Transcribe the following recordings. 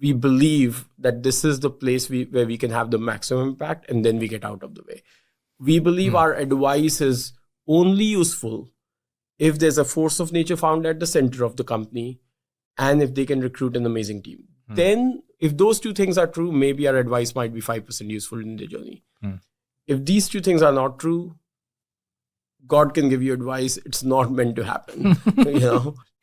we believe that this is the place where we can have the maximum impact, and then we get out of the way. We believe our advice is only useful if there's a force of nature founder at the center of the company and if they can recruit an amazing team. Then if those two things are true, maybe our advice might be 5% useful in the journey. If these two things are not true, God can give you advice. It's not meant to happen.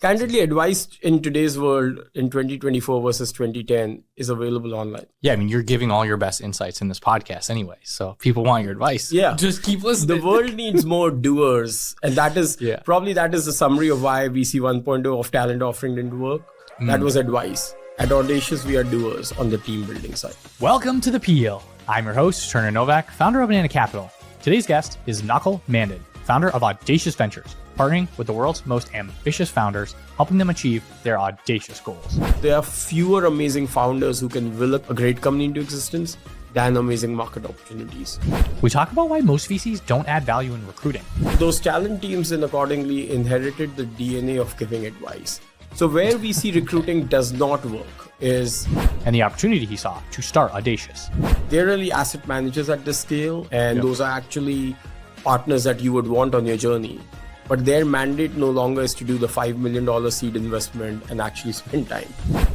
Candidly, advice in today's world in 2024 versus 2010 is available online. Yeah, I mean, you're giving all your best insights in this podcast anyway. So if people want your advice, just keep listening. The world needs more doers. And that is probably that is the summary of why VC 1.0 of talent offering didn't work. That was advice. At Audacious, we are doers on the team building side. Welcome to the Peel. I'm your host, Turner Novak, founder of Banana Capital. Today's guest is Nakul Mandan, founder of Audacious Ventures, partnering with the world's most ambitious founders, helping them achieve their audacious goals. There are fewer amazing founders who can will a great company into existence than amazing market opportunities. We talk about why most VCs don't add value in recruiting. Those talent teams then accordingly inherited the DNA of giving advice. So where VC recruiting does not work is... And the opportunity he saw to start Audacious. They're really asset managers at this scale, and those are actually partners that you would want on your journey. But their mandate no longer is to do the $5 million seed investment and actually spend time.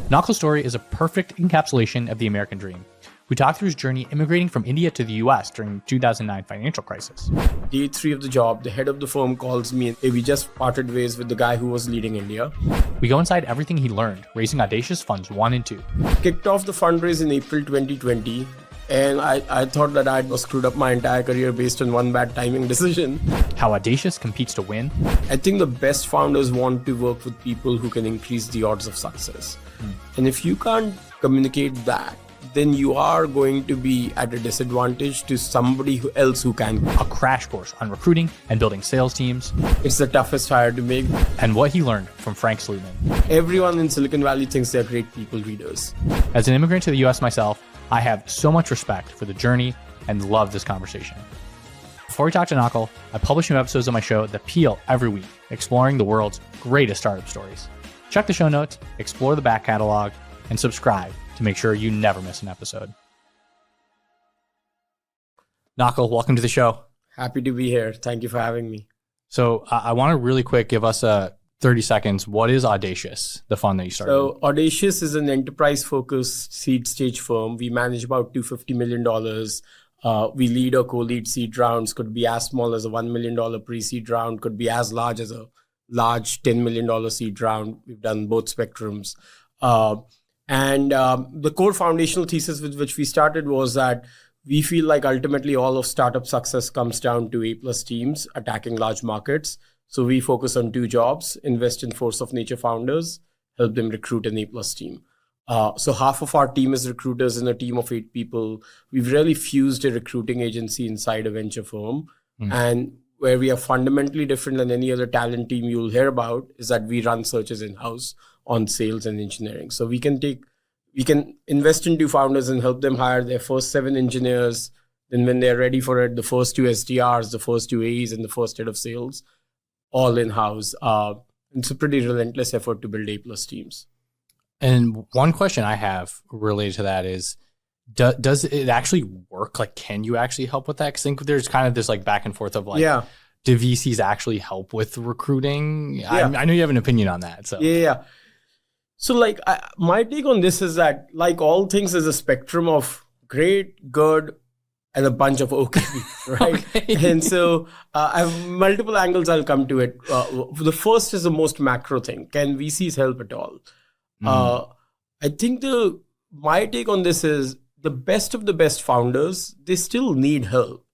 Nakul's story is a perfect encapsulation of the American dream. We talked through his journey immigrating from India to the US during the 2009 financial crisis. Day 3 of the job, the head of the firm calls me and we just parted ways with the guy who was leading India. We go inside everything he learned, raising Audacious Funds 1 and 2. Kicked off the fundraise in April 2020. And I thought that I'd screwed up my entire career based on one bad timing decision. How Audacious competes to win. I think the best founders want to work with people who can increase the odds of success. And if you can't communicate that, then you are going to be at a disadvantage to somebody else who can. A crash course on recruiting and building sales teams. It's the toughest hire to make. And what he learned from Frank Slootman. Everyone in Silicon Valley thinks they're great people readers. As an immigrant to the US myself, I have so much respect for the journey and love this conversation. Before we talk to Nakul, I publish new episodes of my show, The Peel, every week, exploring the world's greatest startup stories. Check the show notes, explore the back catalog, and subscribe to make sure you never miss an episode. Nakul, welcome to the show. Happy to be here. Thank you for having me. So I want to really quick give us 30 seconds. What is Audacious, the fund that you started? So Audacious is an enterprise-focused seed stage firm. We manage about $250 million. We lead or co-lead seed rounds. Could be as small as a $1 million pre-seed round. Could be as large as a large $10 million seed round. We've done both spectrums. And the core foundational thesis with which we started was that we feel like ultimately all of startup success comes down to A+ teams attacking large markets. So we focus on 2 jobs: invest in force of nature founders, help them recruit an A+ team. So half of our team is recruiters in a team of 8 people. We've really fused a recruiting agency inside a venture firm. And where we are fundamentally different than any other talent team you'll hear about is that we run searches in-house on sales and engineering. So we can invest in 2 founders and help them hire their first 7 engineers. Then when they're ready for it, the first 2 SDRs, the first 2 AEs, and the first head of sales, all in-house. It's a pretty relentless effort to build A+ teams. And one question I have related to that is, does it actually work? Like, can you actually help with that? Because I think there's kind of this like back and forth of like, do VCs actually help with recruiting? I know you have an opinion on that. So So like my take on this is that like all things, there's a spectrum of great, good, and a bunch of okay, right? Okay. And so I have multiple angles I'll come to it. The first is the most macro thing. Can VCs help at all? I think my take on this is the best of the best founders, they still need help.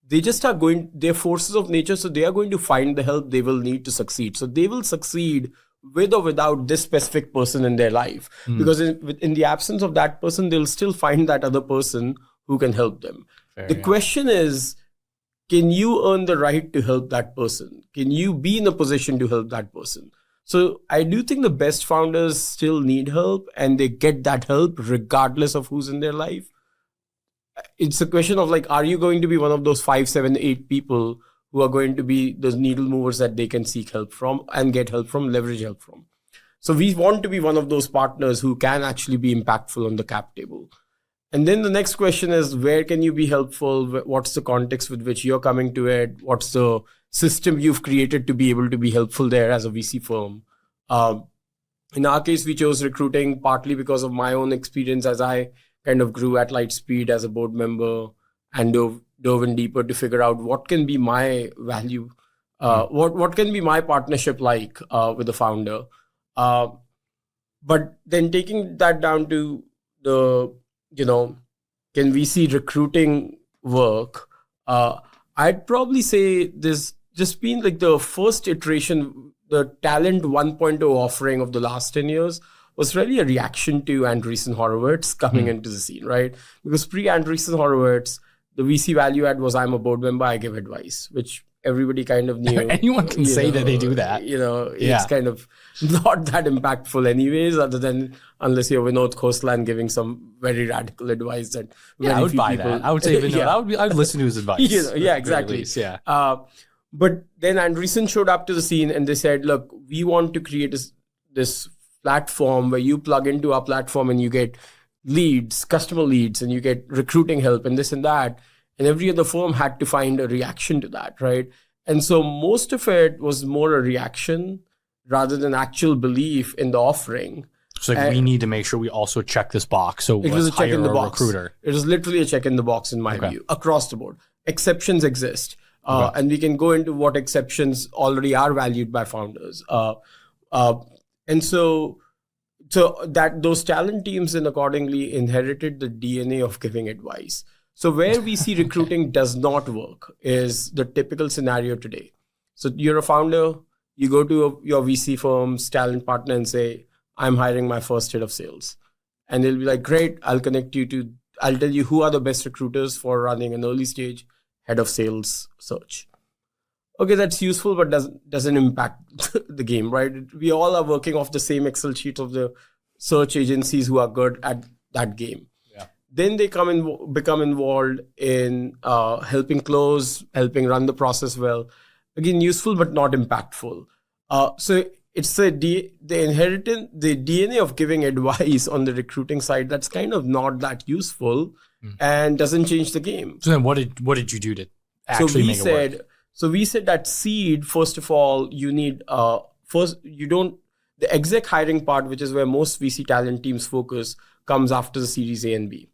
They just are they're forces of nature, so they are going to find the help they will need to succeed. So they will succeed with or without this specific person in their life. Because in the absence of that person, they'll still find that other person who can help them. The question is, can you earn the right to help that person? Can you be in a position to help that person? So I do think the best founders still need help, and they get that help regardless of who's in their life. It's a question of like, are you going to be one of those 5, 7, 8 people who are going to be those needle movers that they can seek help from and get help from, leverage help from? So we want to be one of those partners who can actually be impactful on the cap table. And then the next question is, where can you be helpful? What's the context with which you're coming to it? What's the system you've created to be able to be helpful there as a VC firm? In our case, we chose recruiting partly because of my own experience as I kind of grew at Lightspeed as a board member and dove in deeper to figure out what can be my value, what can be my partnership like with the founder. But then taking that down to the, can VC recruiting work? I'd probably say this just been like the first iteration, the Talent 1.0 offering of the last 10 years was really a reaction to Andreessen Horowitz coming into the scene, right? Because pre-Andreessen Horowitz, the VC value add was, I'm a board member, I give advice, which everybody kind of knew. Anyone can say that they do that. It's kind of not that impactful anyways, other than unless you're Vinod Khosla giving some very radical advice that I would buy that. I would say Vinod, I would listen to his advice. Exactly. Least, yeah. But then Andreessen showed up to the scene and they said, look, we want to create this platform where you plug into our platform and you get leads, customer leads, and you get recruiting help and this and that. And every other firm had to find a reaction to that, right? And so most of it was more a reaction rather than actual belief in the offering. So we need to make sure we also check this box. So it was a check in the box. Recruiter. It was literally a check in the box in my view, across the board. Exceptions exist. And we can go into what exceptions already are valued by founders. And so that those talent teams then accordingly inherited the DNA of giving advice. So where we see recruiting does not work is the typical scenario today. So you're a founder, you go to your VC firm's talent partner and say, I'm hiring my first head of sales. And they'll be like, great, I'll tell you who are the best recruiters for running an early stage head of sales search. Okay, that's useful, but doesn't impact the game, right? We all are working off the same Excel sheet of the search agencies who are good at that game. Yeah. Then they become involved in helping close, helping run the process well. Again, useful, but not impactful. So it's the DNA of giving advice on the recruiting side that's kind of not that useful and doesn't change the game. So then what did you do to actually make it work? So we said that seed, first of all, you need, the exec hiring part, which is where most VC talent teams focus, comes after the series A and B.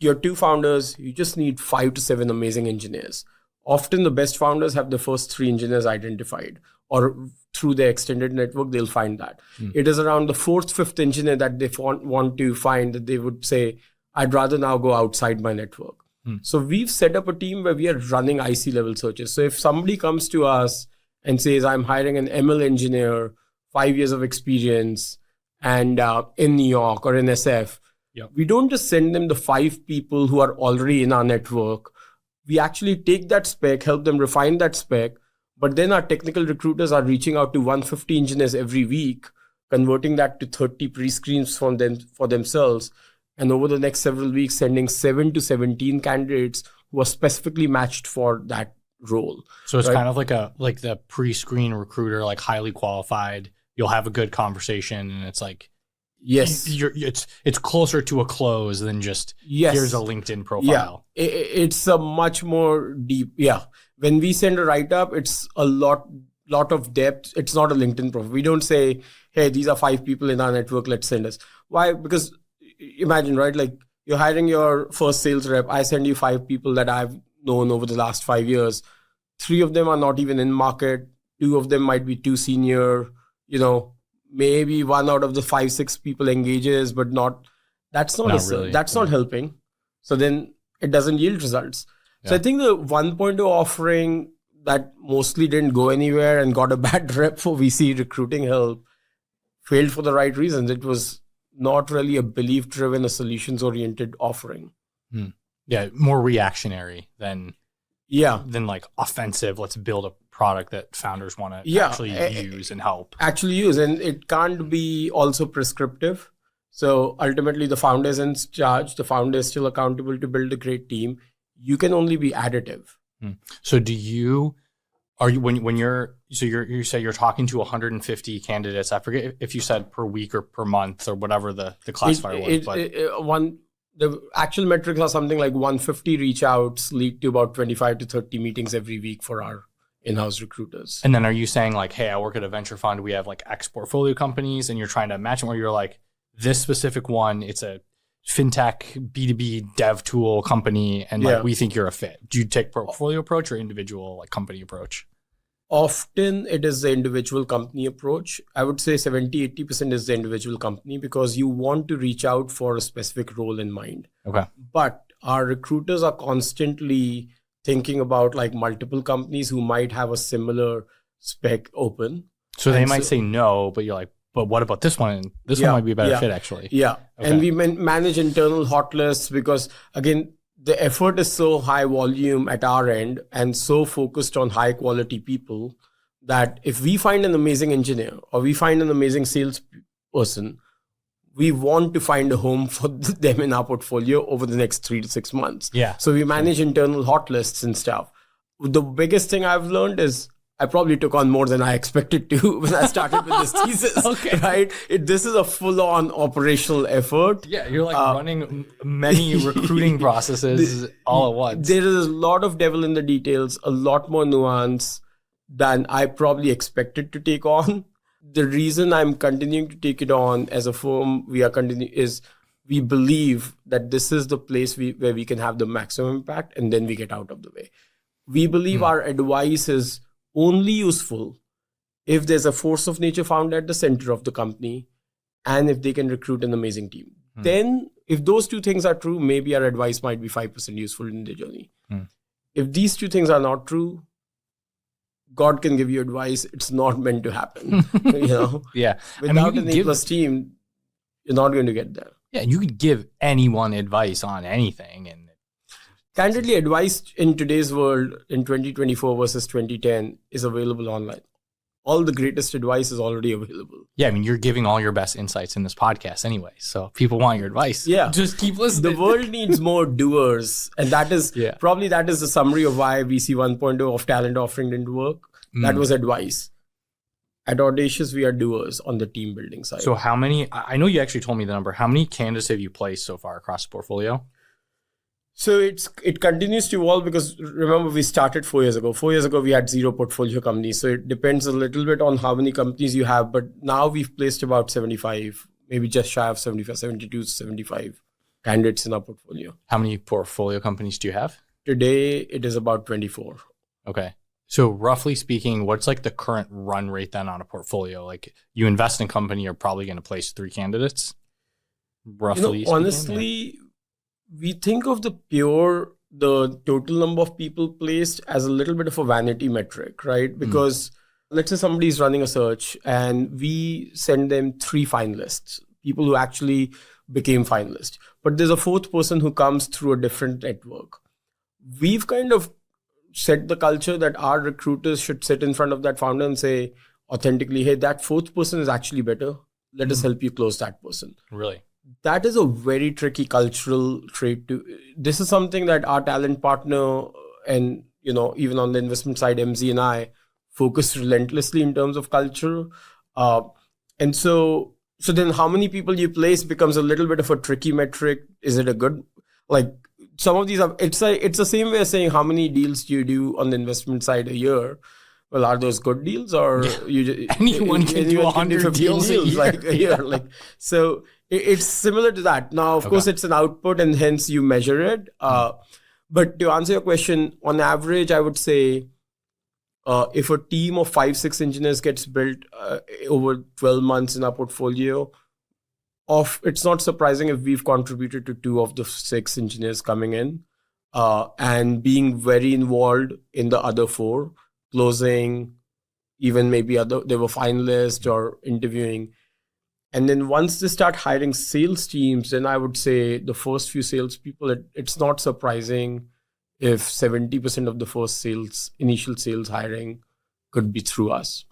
Your two founders, you just need 5 to 7 amazing engineers. Often the best founders have the first 3 engineers identified, or through their extended network, they'll find that. It is around the 4th, 5th engineer that they want to find that they would say, I'd rather now go outside my network. So we've set up a team where we are running IC level searches. So if somebody comes to us and says, I'm hiring an ML engineer, 5 years of experience, and in New York or in SF, we don't just send them the 5 people who are already in our network. We actually take that spec, help them refine that spec, but then our technical recruiters are reaching out to 150 engineers every week, converting that to 30 pre-screens for themselves. And over the next several weeks, sending 7 to 17 candidates who are specifically matched for that role. So it's kind of like the pre-screen recruiter, like highly qualified. You'll have a good conversation, and it's like, yes, it's closer to a close than just here's a LinkedIn profile. Yeah, it's a much more deep. Yeah, when we send a write-up, it's a lot of depth. It's not a LinkedIn profile. We don't say, hey, these are 5 people in our network, let's send us. Why? Because imagine, right? Like you're hiring your first sales rep. I send you 5 people that I've known over the last 5 years. 3 of them are not even in market. 2 of them might be too senior. Maybe 1 out of the 5, 6 people engages, but that's not helping. So then it doesn't yield results. Yeah. So I think the 1.0 offering that mostly didn't go anywhere and got a bad rep for VC recruiting help failed for the right reasons. It was not really a belief-driven, a solutions-oriented offering. Yeah, more reactionary than like offensive. Let's build a product that founders want to actually use and help. Actually use, and it can't be also prescriptive. So ultimately, the founder is in charge. The founder is still accountable to build a great team. You can only be additive. So do you Are you you say you're talking to 150 candidates? I forget if you said per week or per month or whatever the classifier was. The actual metrics are something like 150 reach outs lead to about 25 to 30 meetings every week for our in-house recruiters. And then are you saying like, hey, I work at a venture fund, we have like X portfolio companies, and you're trying to match them, or you're like, this specific one, it's a fintech B2B dev tool company, and like we think you're a fit? Do you take portfolio approach or individual like company approach? Often it is the individual company approach. I would say 70-80% is the individual company, because you want to reach out for a specific role in mind. Okay. But our recruiters are constantly thinking about like multiple companies who might have a similar spec open. So they might say no, but you're like, but what about this one? This one might be a better fit, actually. Yeah. Okay. And we manage internal hot lists because, again, the effort is so high volume at our end and so focused on high quality people that if we find an amazing engineer or we find an amazing sales person, we want to find a home for them in our portfolio over the next 3 to 6 months. Yeah. So we manage internal hot lists and stuff. The biggest thing I've learned is I probably took on more than I expected to when I started with this thesis. Okay. Right? This is a full-on operational effort. Yeah, you're like running many recruiting processes all at once. There is a lot of devil in the details, a lot more nuance than I probably expected to take on. The reason I'm continuing to take it on as a firm, is we believe that this is the place where we can have the maximum impact, and then we get out of the way. We believe our advice is only useful if there's a force of nature found at the center of the company and if they can recruit an amazing team. Then if those two things are true, maybe our advice might be 5% useful in the journey. If these two things are not true, God can give you advice. It's not meant to happen. Yeah. Without an A+ team, you're not going to get there. Yeah, and you could give anyone advice on anything. And candidly, advice in today's world, in 2024 versus 2010, is available online. All the greatest advice is already available. Yeah, I mean, you're giving all your best insights in this podcast anyway. So if people want your advice, just keep listening. The world needs more doers. And that is probably the summary of why VC 1.0 of talent offering didn't work. That was advice. At Audacious, we are doers on the team building side. So how many, I know you actually told me the number, how many candidates have you placed so far across the portfolio? So it continues to evolve because remember we started 4 years ago. 4 years ago, we had 0 portfolio companies. So it depends a little bit on how many companies you have. But now we've placed about 75, maybe just shy of 75, 72, 75 candidates in our portfolio. How many portfolio companies do you have? Today, it is about 24. Okay. So roughly speaking, what's like the current run rate then on a portfolio? Like you invest in a company, you're probably going to place 3 candidates, roughly speaking. Honestly, we think of the total number of people placed as a little bit of a vanity metric, right? Because let's say somebody's running a search and we send them 3 finalists, people who actually became finalists. But there's a 4th person who comes through a different network. We've kind of set the culture that our recruiters should sit in front of that founder and say authentically, hey, that 4th person is actually better. Let us help you close that person. Really? That is a very tricky cultural trait. This is something that our talent partner and, even on the investment side, MZ and I focus relentlessly in terms of culture. And so then how many people you place becomes a little bit of a tricky metric. Is it a good, some of these are, it's the same way as saying how many deals do you do on the investment side a year? Well, are those good deals or anyone can do 100 deals a year? So it's similar to that. Now, of course, it's an output and hence you measure it. But to answer your question, on average, I would say if a team of 5-6 engineers gets built over 12 months in our portfolio, it's not surprising if we've contributed to 2 of the 6 engineers coming in and being very involved in the other 4, closing, even maybe they were finalists or interviewing. And then once they start hiring sales teams, then I would say the first few salespeople, it's not surprising if 70% of the first initial sales hiring could be through us.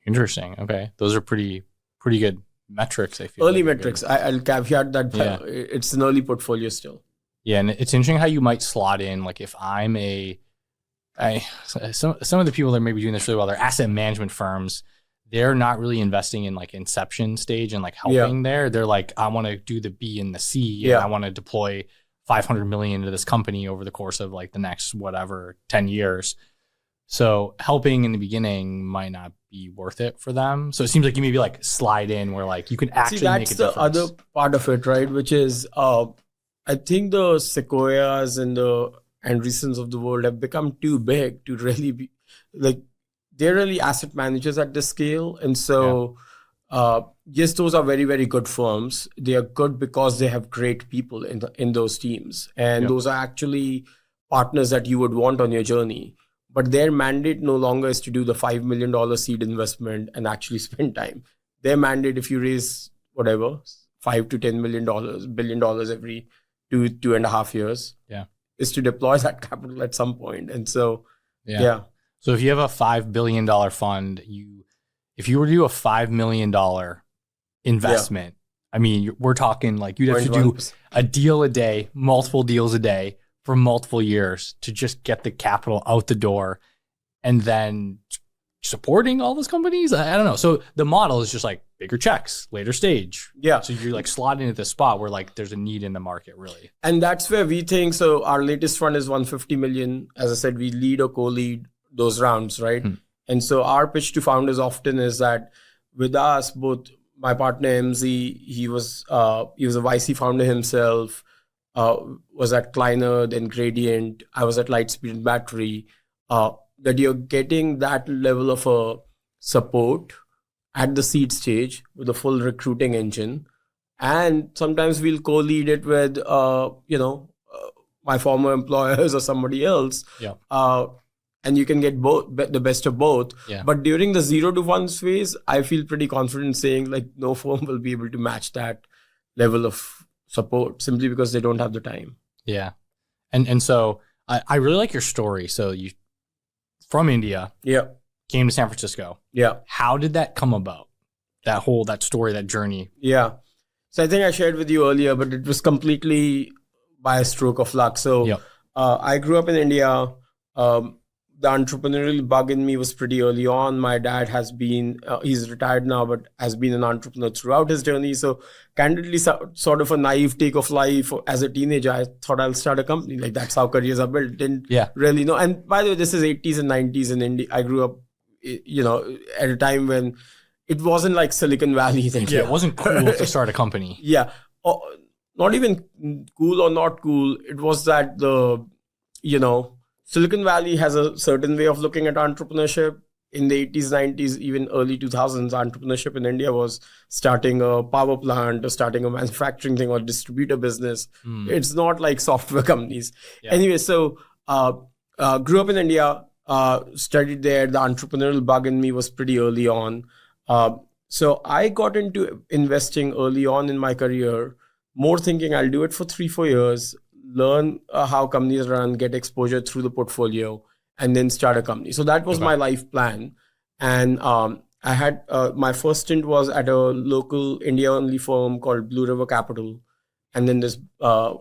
Interesting. Okay. Those are pretty good metrics, I feel. Early metrics. I'll caveat that it's an early portfolio still. Yeah, and it's interesting how you might slot in, like if I'm a some of the people that may be doing this really well, they're asset management firms. They're not really investing in like inception stage and like helping there. They're like, I want to do the B and the C, and I want to deploy 500 million into this company over the course of like the next, 10 years. So helping in the beginning might not be worth it for them. So it seems like you maybe like slide in where like you can actually make a difference. That's the other part of it, right? Which is, I think the Sequoias and the Andreessens of the world have become too big to really be like, they're really asset managers at this scale. And so, yes, those are very, very good firms. They are good because they have great people in those teams. And those are actually partners that you would want on your journey. But their mandate no longer is to do the $5 million seed investment and actually spend time. Their mandate, if you raise whatever, $5 to $10 million, $1 billion every 2.5 years, is to deploy that capital at some point. And so, So if you have a $5 billion fund, if you were to do a $5 million investment, I mean, we're talking like you'd have to do a deal a day, multiple deals a day for multiple years to just get the capital out the door, and then supporting all those companies. I don't know. So the model is just like bigger checks, later stage. Yeah. So you're like slotting into the spot where like there's a need in the market, really. And that's where we think, so our latest fund is 150 million. As I said, we lead or co-lead those rounds, right? And so our pitch to founders often is that with us, both my partner MZ, he was a YC founder himself, was at Kleiner, then Gradient. I was at Lightspeed and Battery. That you're getting that level of support at the seed stage with a full recruiting engine. And sometimes we'll co-lead it with, my former employers or somebody else. And you can get both, the best of both. But during the 0 to 1 phase, I feel pretty confident saying like no firm will be able to match that level of support simply because they don't have the time. And so I really like your story. So you from India, came to San Francisco. How did that come about? That story, that journey. So I think I shared with you earlier, but it was completely by a stroke of luck. So I grew up in India. The entrepreneurial bug in me was pretty early on. My dad has been, he's retired now, but has been an entrepreneur throughout his journey. So candidly, sort of a naive take of life. As a teenager, I thought I'll start a company. Like that's how careers are built. Didn't really know. And by the way, this is 80s and 90s in India. I grew up, at a time when it wasn't like Silicon Valley. It wasn't cool to start a company. Not even cool or not cool. It was that Silicon Valley has a certain way of looking at entrepreneurship. In the 80s, 90s, even early 2000s, entrepreneurship in India was starting a power plant or starting a manufacturing thing or distributor business. It's not like software companies. Anyway, so grew up in India, studied there. The entrepreneurial bug in me was pretty early on. So I got into investing early on in my career, more thinking I'll do it for 3-4 years, learn how companies run, get exposure through the portfolio, and then start a company. So that was my life plan. And I had my first stint was at a local India-only firm called Blue River Capital. And then this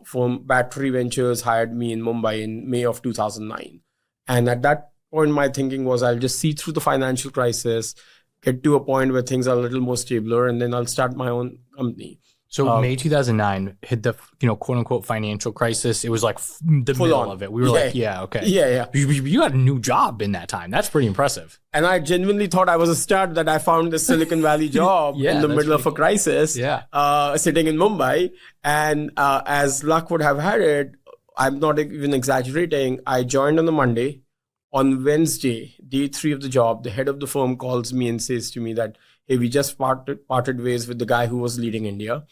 firm, Battery Ventures, hired me in Mumbai in May of 2009. And at that point, my thinking was I'll just see through the financial crisis, get to a point where things are a little more stabler, and then I'll start my own company. So May 2009 hit the quote unquote financial crisis. It was like the middle of it. We were like, okay. You got a new job in that time. That's pretty impressive. And I genuinely thought I was a stud that I found this Silicon Valley job in the middle of a crisis, sitting in Mumbai. And as luck would have had it, I'm not even exaggerating. I joined on the Monday. On Wednesday, day 3 of the job, the head of the firm calls me and says to me that, hey, we just parted ways with the guy who was leading India.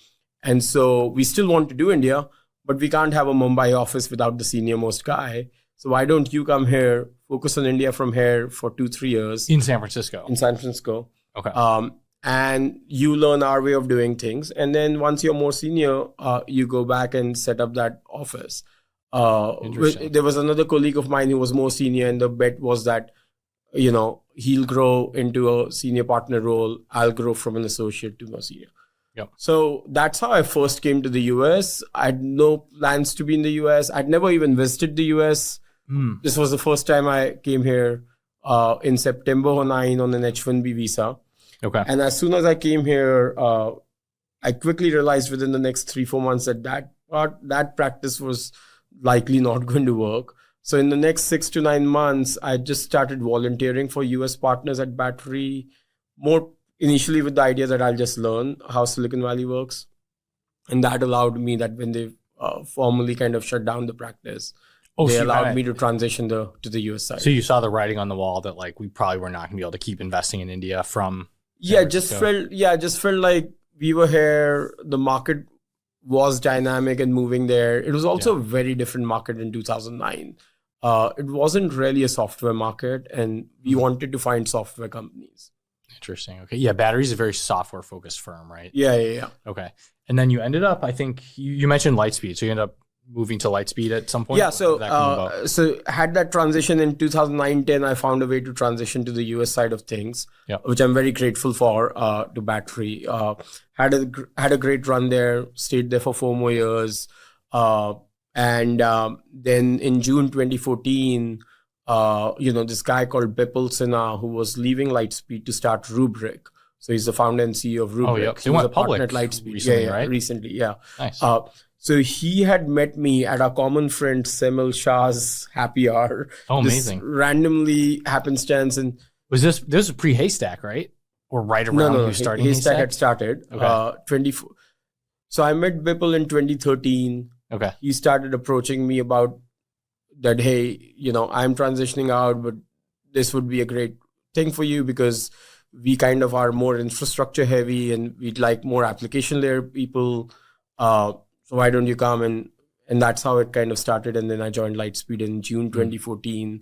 And so we still want to do India, but we can't have a Mumbai office without the senior most guy. So why don't you come here, focus on India from here for 2-3 years. In San Francisco. In San Francisco. Okay. And you learn our way of doing things. And then once you're more senior, you go back and set up that office. There was another colleague of mine who was more senior, and the bet was that, he'll grow into a senior partner role. I'll grow from an associate to a senior. So that's how I first came to the US. I had no plans to be in the US. I'd never even visited the US. This was the first time I came here in September 2009 on an H-1B visa. Okay. And as soon as I came here, I quickly realized within the next 3-4 months that practice was likely not going to work. So in the next 6 to 9 months, I just started volunteering for US partners at Battery, more initially with the idea that I'll just learn how Silicon Valley works. And that allowed me that when they formally kind of shut down the practice, they allowed me to transition to the US side. So you saw the writing on the wall that like we probably were not going to be able to keep investing in India from. Just felt like we were here. The market was dynamic and moving there. It was also a very different market in 2009. It wasn't really a software market, and we wanted to find software companies. Interesting. Okay. Yeah. Battery is a very software focused firm, right? Yeah. Okay. And then you ended up, I think you mentioned Lightspeed. So you ended up moving to Lightspeed at some point? Yeah. So had that transition in 2009-10, I found a way to transition to the US side of things, which I'm very grateful for to Battery. Had a great run there, stayed there for 4 more years. And then in June 2014, this guy called Bipul Sinha, who was leaving Lightspeed to start Rubrik. So he's the founder and CEO of Rubrik. Oh, yeah. He went public at Lightspeed recently, right? Recently, yeah. Nice. So he had met me at our common friend Semil Shah's happy hour. Oh, amazing. Randomly happenstance. And was this was pre-Haystack, right? Or right around you starting Haystack had started. Okay. So I met Bipul in 2013. Okay. He started approaching me about that, hey, I'm transitioning out, but this would be a great thing for you because we kind of are more infrastructure heavy and we'd like more application layer people. So why don't you come? And that's how it kind of started. And then I joined Lightspeed in June 2014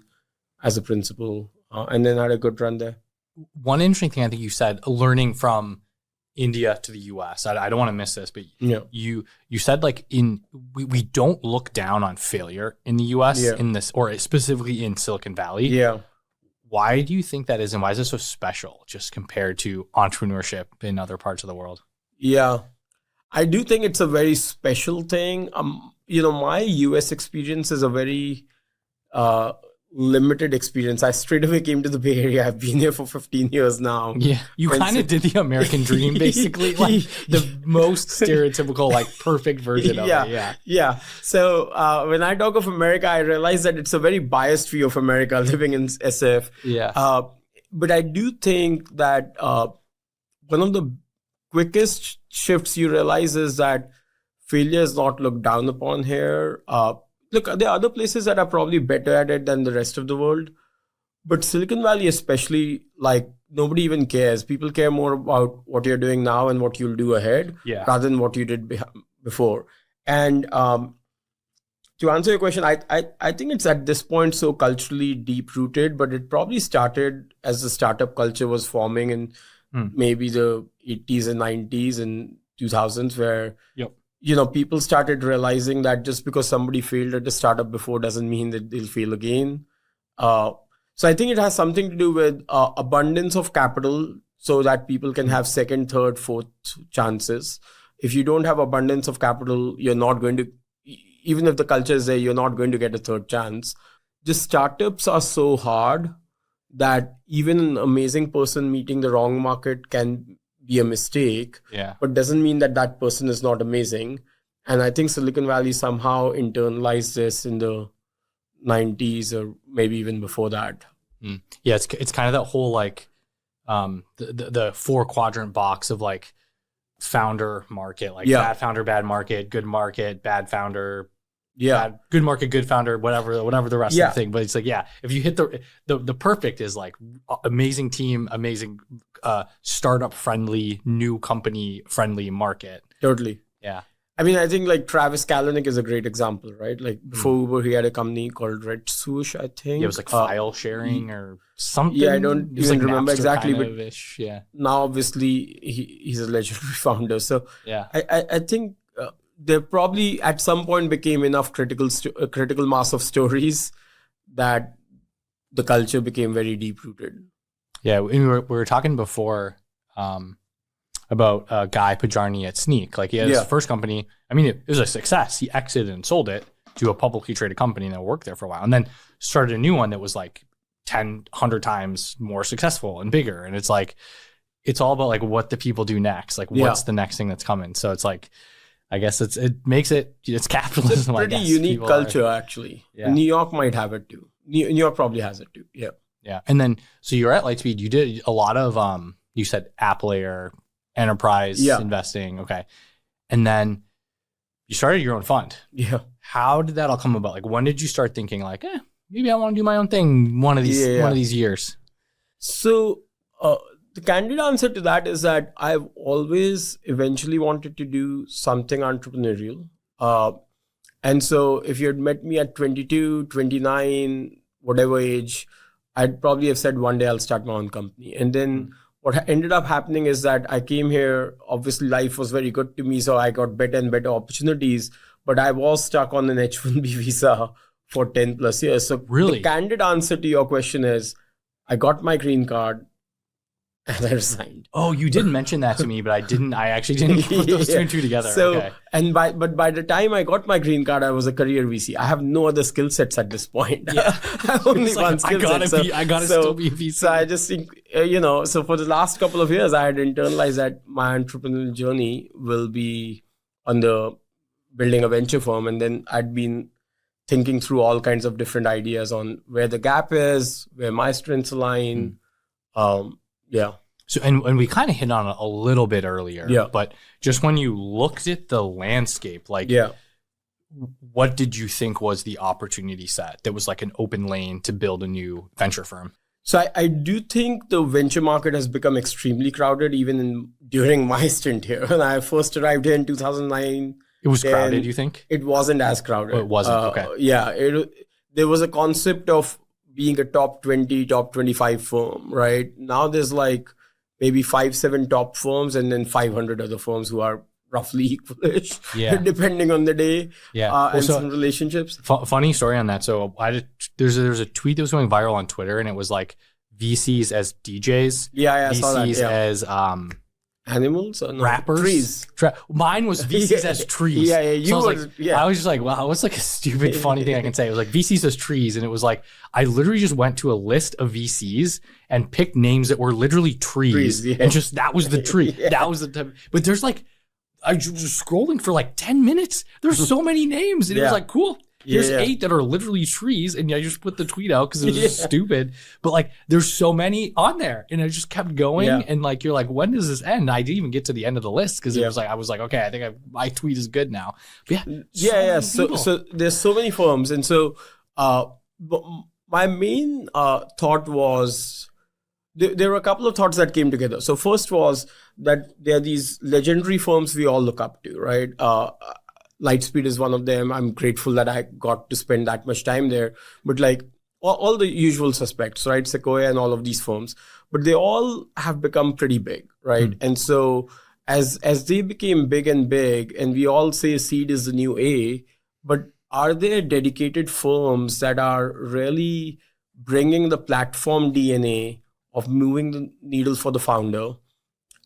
as a principal, and then had a good run there. One interesting thing I think you said, learning from India to the US. I don't want to miss this, but you said like we don't look down on failure in the US in this, or specifically in Silicon Valley. Yeah. Why do you think that is, and why is it so special just compared to entrepreneurship in other parts of the world? Yeah. I do think it's a very special thing. My US experience is a very limited experience. I straight away came to the Bay Area. I've been here for 15 years now. Yeah. You kind of did the American dream, basically. Like the most stereotypical, like perfect version of it. Yeah. Yeah. So when I talk of America, I realize that it's a very biased view of America living in SF. Yeah. But I do think that one of the quickest shifts you realize is that failure is not looked down upon here. Look, there are other places that are probably better at it than the rest of the world. But Silicon Valley especially, like, nobody even cares. People care more about what you're doing now and what you'll do ahead rather than what you did before. And to answer your question, I think it's at this point so culturally deep-rooted, but it probably started as the startup culture was forming in maybe the 80s and 90s and 2000s where... people started realizing that just because somebody failed at a startup before doesn't mean that they'll fail again. So I think it has something to do with abundance of capital so that people can have second, third, fourth chances. If you don't have abundance of capital, you're not going to, even if the culture is there, you're not going to get a third chance. Just startups are so hard that even an amazing person meeting the wrong market can be a mistake, but doesn't mean that that person is not amazing. And I think Silicon Valley somehow internalized this in the 90s or maybe even before that. Yeah, it's kind of that whole like the 4-quadrant box of like founder market, like bad founder, bad market, good market, bad founder, good market, good founder, whatever the rest of the thing. But it's like, if you hit the perfect is like amazing team, amazing startup friendly, new company friendly market. Totally. Yeah. I mean, I think like Travis Kalanick is a great example, right? Like before Uber, he had a company called Red Swoosh, I think. Yeah, it was like file sharing or something. Yeah, I don't even remember exactly, but now obviously he's a legendary founder. So I think there probably at some point became enough critical mass of stories that the culture became very deep rooted. Yeah, we were talking before about Guy Pajarni at Sneak. Like he had his first company. I mean, it was a success. He exited and sold it. to a publicly traded company and then worked there for a while, and then started a new one that was like 10, 100 times more successful and bigger. And it's like, it's all about like what the people do next, like what's the next thing that's coming. So it's like, I guess it's capitalism. It's a pretty unique culture, actually. Yeah. New York might have it too. New York probably has it too. Yeah. Yeah. And then, so you're at Lightspeed, you did a lot of, you said app layer, enterprise investing. Okay. And then you started your own fund. Yeah. How did that all come about? Like, when did you start thinking like, maybe I want to do my own thing one of these years? So the candid answer to that is that I've always eventually wanted to do something entrepreneurial. And so if you had met me at 22, 29, whatever age, I'd probably have said one day I'll start my own company. And then what ended up happening is that I came here, obviously life was very good to me, so I got better and better opportunities, but I was stuck on an H-1B visa for 10 plus years. So really, the candid answer to your question is I got my green card and I resigned. Oh, you didn't mention that to me, but I actually didn't put those two and two together. So, okay. But by the time I got my green card, I was a career VC. I have no other skill sets at this point. Yeah. I have only one skill set. I gotta still be a VC. So I just think, so for the last couple of years, I had internalized that my entrepreneurial journey will be on the building a venture firm. And then I'd been thinking through all kinds of different ideas on where the gap is, where my strengths align. Yeah. So, and we kind of hit on it a little bit earlier, but just when you looked at the landscape, like, what did you think was the opportunity set that was like an open lane to build a new venture firm? So I do think the venture market has become extremely crowded, even during my stint here. When I first arrived here in 2009, it was crowded, you think? It wasn't as crowded. Oh, it wasn't, okay. Yeah, there was a concept of being a top 20, top 25 firm, right? Now there's like maybe 5-7 top firms and then 500 other firms who are roughly equalish, depending on the day and some relationships. Funny story on that. So there's a tweet that was going viral on Twitter, and it was like VCs as DJs. Yeah, I saw that. VCs as animals or no? Rappers. Trees. Mine was VCs as trees. I was just like, wow, what's like a stupid funny thing I can say? It was like VCs as trees, and it was like I literally just went to a list of VCs and picked names that were literally trees and just that was the tree. That was the type. But there's like I was just scrolling for like 10 minutes. There's so many names, and it was like cool. Here's 8 that are literally trees, and I just put the tweet out because it was just stupid. But like, there's so many on there, and I just kept going. And like, you're like, when does this end? I didn't even get to the end of the list because it was like, I was like, okay, I think my tweet is good now. But So there's so many firms, and so my main thought was there were a couple of thoughts that came together. So first was that there are these legendary firms we all look up to, right? Lightspeed is one of them. I'm grateful that I got to spend that much time there. But like all the usual suspects, right? Sequoia and all of these firms, but they all have become pretty big, right? And so as they became big, and we all say seed is the new A, but are there dedicated firms that are really bringing the platform DNA of moving the needle for the founder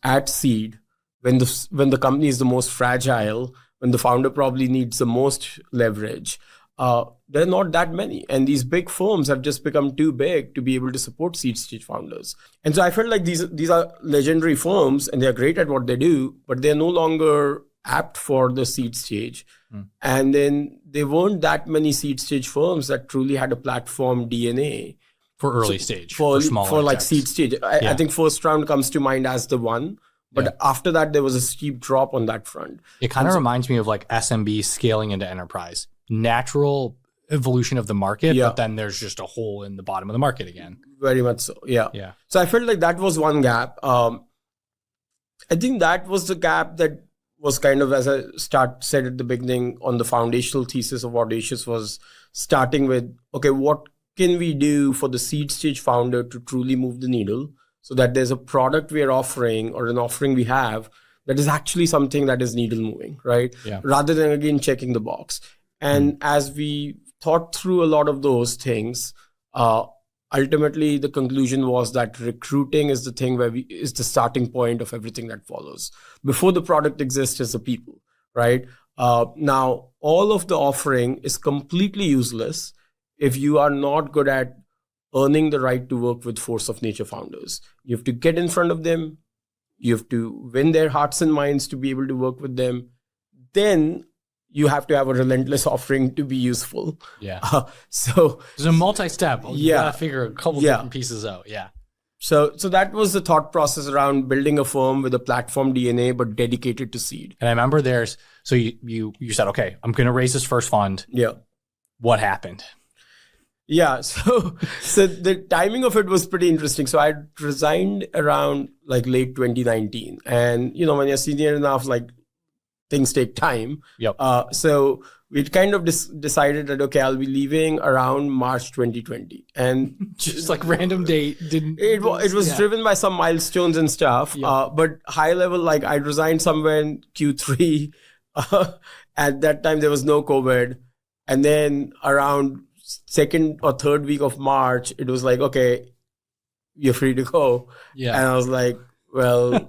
at seed when the company is the most fragile, when the founder probably needs the most leverage? There are not that many. And these big firms have just become too big to be able to support seed stage founders. And so I felt like these are legendary firms and they're great at what they do, but they're no longer apt for the seed stage. And then there weren't that many seed stage firms that truly had a platform DNA. For early stage. For like seed stage. I think first round comes to mind as the one. But after that, there was a steep drop on that front. It kind of reminds me of like SMB scaling into enterprise. Natural evolution of the market, but then there's just a hole in the bottom of the market again. Very much so, yeah. So I felt like that was one gap. I think that was the gap that was kind of, as I said at the beginning, on the foundational thesis of Audacious, was starting with, okay, what can we do for the seed stage founder to truly move the needle? So that there's a product we are offering or an offering we have that is actually something that is needle moving, right? Rather than again checking the box. And as we thought through a lot of those things, ultimately the conclusion was that recruiting is the thing where is the starting point of everything that follows. Before the product exists, is the people, right? Now, all of the offering is completely useless if you are not good at earning the right to work with force of nature founders. You have to get in front of them. You have to win their hearts and minds to be able to work with them. Then you have to have a relentless offering to be useful. Yeah. So there's a multi-step. You gotta figure a couple different pieces out. Yeah. So that was the thought process around building a firm with a platform DNA, but dedicated to seed. And I remember so you said, okay, I'm going to raise this first fund. Yeah. What happened? Yeah. So the timing of it was pretty interesting. So I resigned around like late 2019. And, when you're senior enough, like things take time. Yep. So we kind of decided that, okay, I'll be leaving around March 2020. And just like random date. It was driven by some milestones and stuff. Yep. But high level, like I resigned somewhere in Q3. At that time, there was no COVID. And then around second or third week of March, it was like, okay, you're free to go. Yeah. And I was like, well,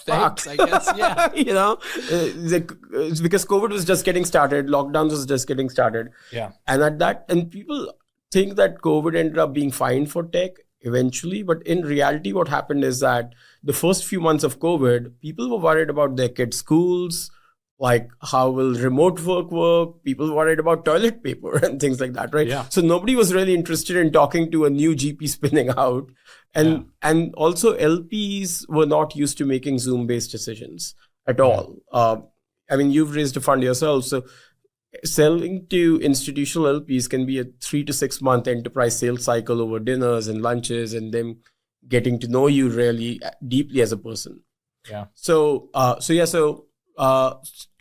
thanks, I guess. Yeah. It's because COVID was just getting started. Lockdowns was just getting started. Yeah. And people think that COVID ended up being fine for tech eventually. But in reality, what happened is that the first few months of COVID, people were worried about their kids' schools, like how will remote work? People worried about toilet paper and things like that, right? Yeah. So nobody was really interested in talking to a new GP spinning out. And also LPs were not used to making Zoom-based decisions at all. I mean, you've raised a fund yourself. So selling to institutional LPs can be a 3 to 6 month enterprise sales cycle over dinners and lunches and them getting to know you really deeply as a person. Yeah. So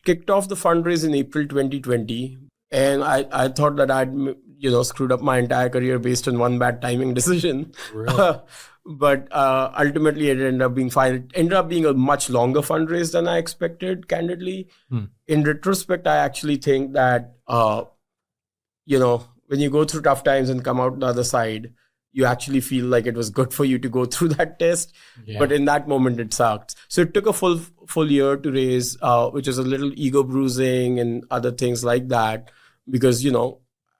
kicked off the fundraise in April 2020. And I thought that I'd screwed up my entire career based on one bad timing decision. Really? But ultimately, it ended up being fine. It ended up being a much longer fundraise than I expected, candidly. In retrospect, I actually think that, when you go through tough times and come out the other side, you actually feel like it was good for you to go through that test. Yeah. But in that moment, it sucked. So it took a full year to raise, which is a little ego bruising and other things like that. Because,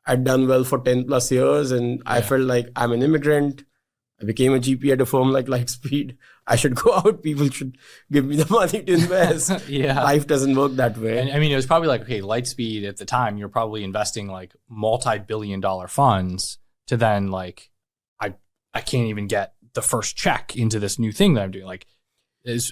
I'd done well for 10 plus years and I felt like I'm an immigrant. I became a GP at a firm like Lightspeed. I should go out. People should give me the money to invest. Yeah. Life doesn't work that way. And I mean, it was probably like, okay, Lightspeed at the time, you're probably investing like multi-billion-dollar funds to then like, I can't even get the first check into this new thing that I'm doing.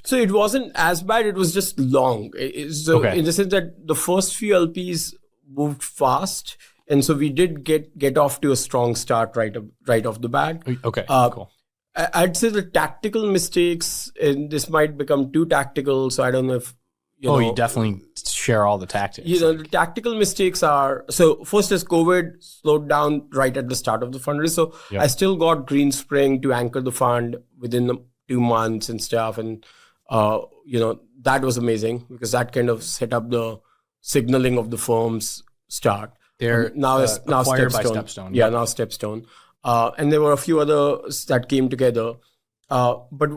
So it wasn't as bad. It was just long. In the sense that the first few LPs moved fast. And so we did get off to a strong start right off the bat. Okay, cool. I'd say the tactical mistakes, and this might become too tactical, so I don't know if you definitely share all the tactics. The tactical mistakes are, so first is COVID slowed down right at the start of the fundraise. So I still got Greenspring to anchor the fund within 2 months and stuff. And, that was amazing because that kind of set up the signaling of the firm's start. They're now acquired by Stepstone. Yeah, now Stepstone. And there were a few others that came together. But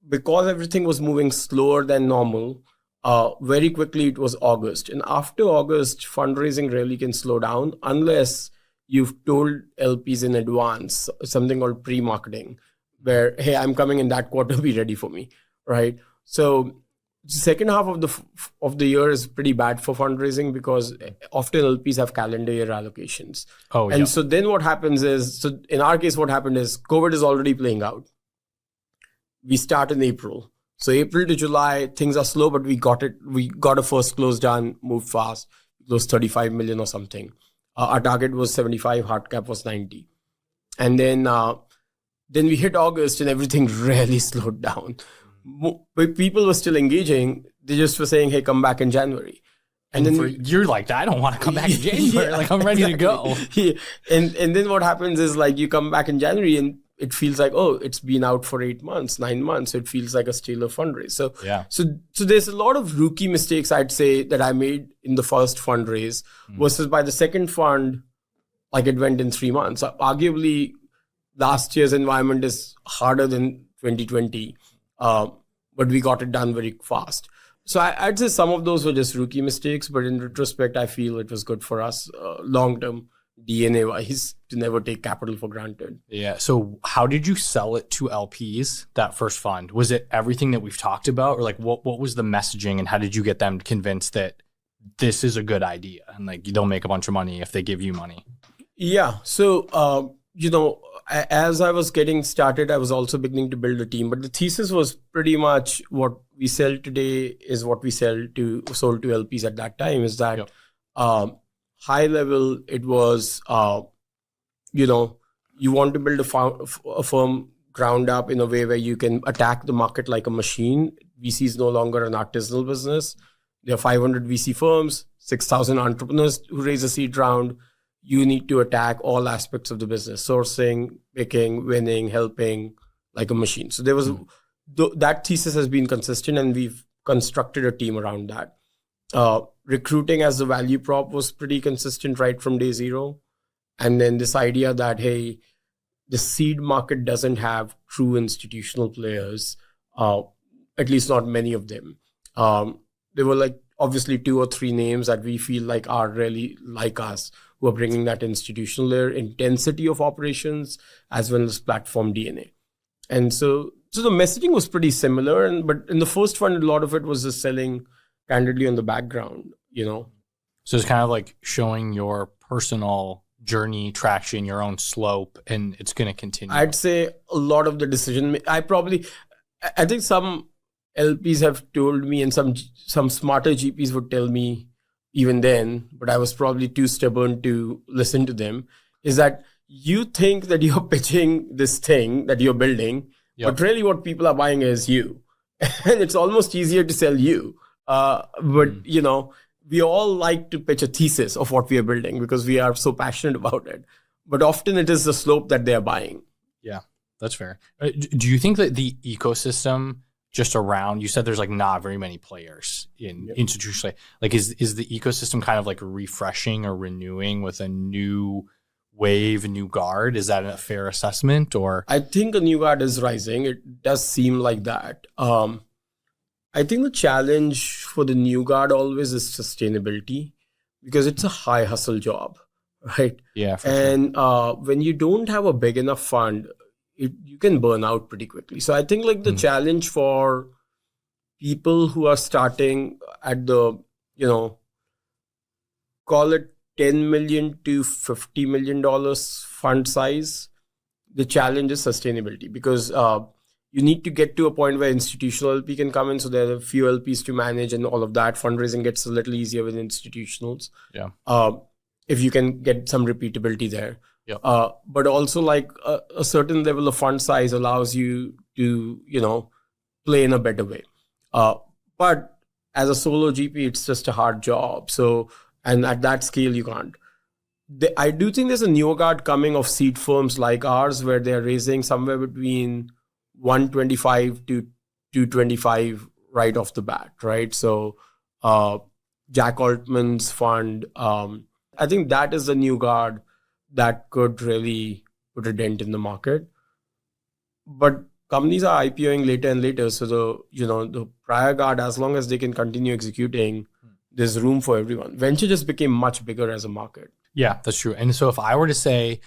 because everything was moving slower than normal, very quickly it was August. And after August, fundraising really can slow down unless you've told LPs in advance, something called pre-marketing, where, hey, I'm coming in that quarter, be ready for me, right? So the second half of the year is pretty bad for fundraising because often LPs have calendar year allocations. So then what happens is, so in our case, what happened is COVID is already playing out. We start in April. So April to July, things are slow, but we got it. We got a first close done, moved fast, closed 35 million or something. Our target was 75, hard cap was 90. And then we hit August and everything really slowed down. But people were still engaging. They just were saying, hey, come back in January. And then you're like, I don't want to come back in January. Like, I'm ready to go. Yeah. And then what happens is like you come back in January and it feels like, oh, it's been out for 8 months, 9 months. So it feels like a stellar fundraise. So there's a lot of rookie mistakes, I'd say, that I made in the first fundraise versus by the second fund, like it went in 3 months. Arguably, last year's environment is harder than 2020. But we got it done very fast. So I'd say some of those were just rookie mistakes, but in retrospect, I feel it was good for us long-term DNA-wise to never take capital for granted. Yeah. So how did you sell it to LPs, that first fund? Was it everything that we've talked about, or like what was the messaging, and how did you get them convinced that this is a good idea and like they'll make a bunch of money if they give you money? Yeah. So, as I was getting started, I was also beginning to build a team. But the thesis was pretty much what we sell today is what we sold to LPs at that time, is that high level, it was, you want to build a firm ground up in a way where you can attack the market like a machine. VC is no longer an artisanal business. There are 500 VC firms, 6,000 entrepreneurs who raise a seed round. You need to attack all aspects of the business: sourcing, picking, winning, helping, like a machine. So there was that thesis has been consistent, and we've constructed a team around that. Recruiting as the value prop was pretty consistent right from day zero. And then this idea that, hey, the seed market doesn't have true institutional players, at least not many of them. There were like obviously 2 or 3 names that we feel like are really like us, who are bringing that institutional layer, intensity of operations, as well as platform DNA. And so the messaging was pretty similar. But in the first fund, a lot of it was just selling candidly on the background, So it's kind of like showing your personal journey, traction, your own slope, and it's going to continue. I'd say a lot of the decision, I think some LPs have told me, and some smarter GPs would tell me even then, but I was probably too stubborn to listen to them, is that you think that you're pitching this thing that you're building, but really what people are buying is you. And it's almost easier to sell you. We all like to pitch a thesis of what we are building because we are so passionate about it. But often it is the slope that they are buying. Yeah, that's fair. Do you think that the ecosystem just around, you said there's like not very many players in institutionally, like is the ecosystem kind of like refreshing or renewing with a new wave, a new guard? Is that a fair assessment? Or I think a new guard is rising. It does seem like that. I think the challenge for the new guard always is sustainability, because it's a high hustle job, right? Yeah. And when you don't have a big enough fund, you can burn out pretty quickly. So I think like the challenge for people who are starting at the, call it $10 million to $50 million fund size, the challenge is sustainability, because you need to get to a point where institutional LP can come in. So there are a few LPs to manage and all of that. Fundraising gets a little easier with institutionals. Yeah. If you can get some repeatability there. Yep. But also like a certain level of fund size allows you to, play in a better way. But as a solo GP, it's just a hard job. So, and at that scale, you can't. I do think there's a new guard coming of seed firms like ours, where they're raising somewhere between 125 to 225 right off the bat, right? So Jack Altman's fund, I think that is the new guard that could really put a dent in the market. But companies are IPOing later and later. So the prior guard, as long as they can continue executing, there's room for everyone. Venture just became much bigger as a market. Yeah, that's true. And so if I were to say,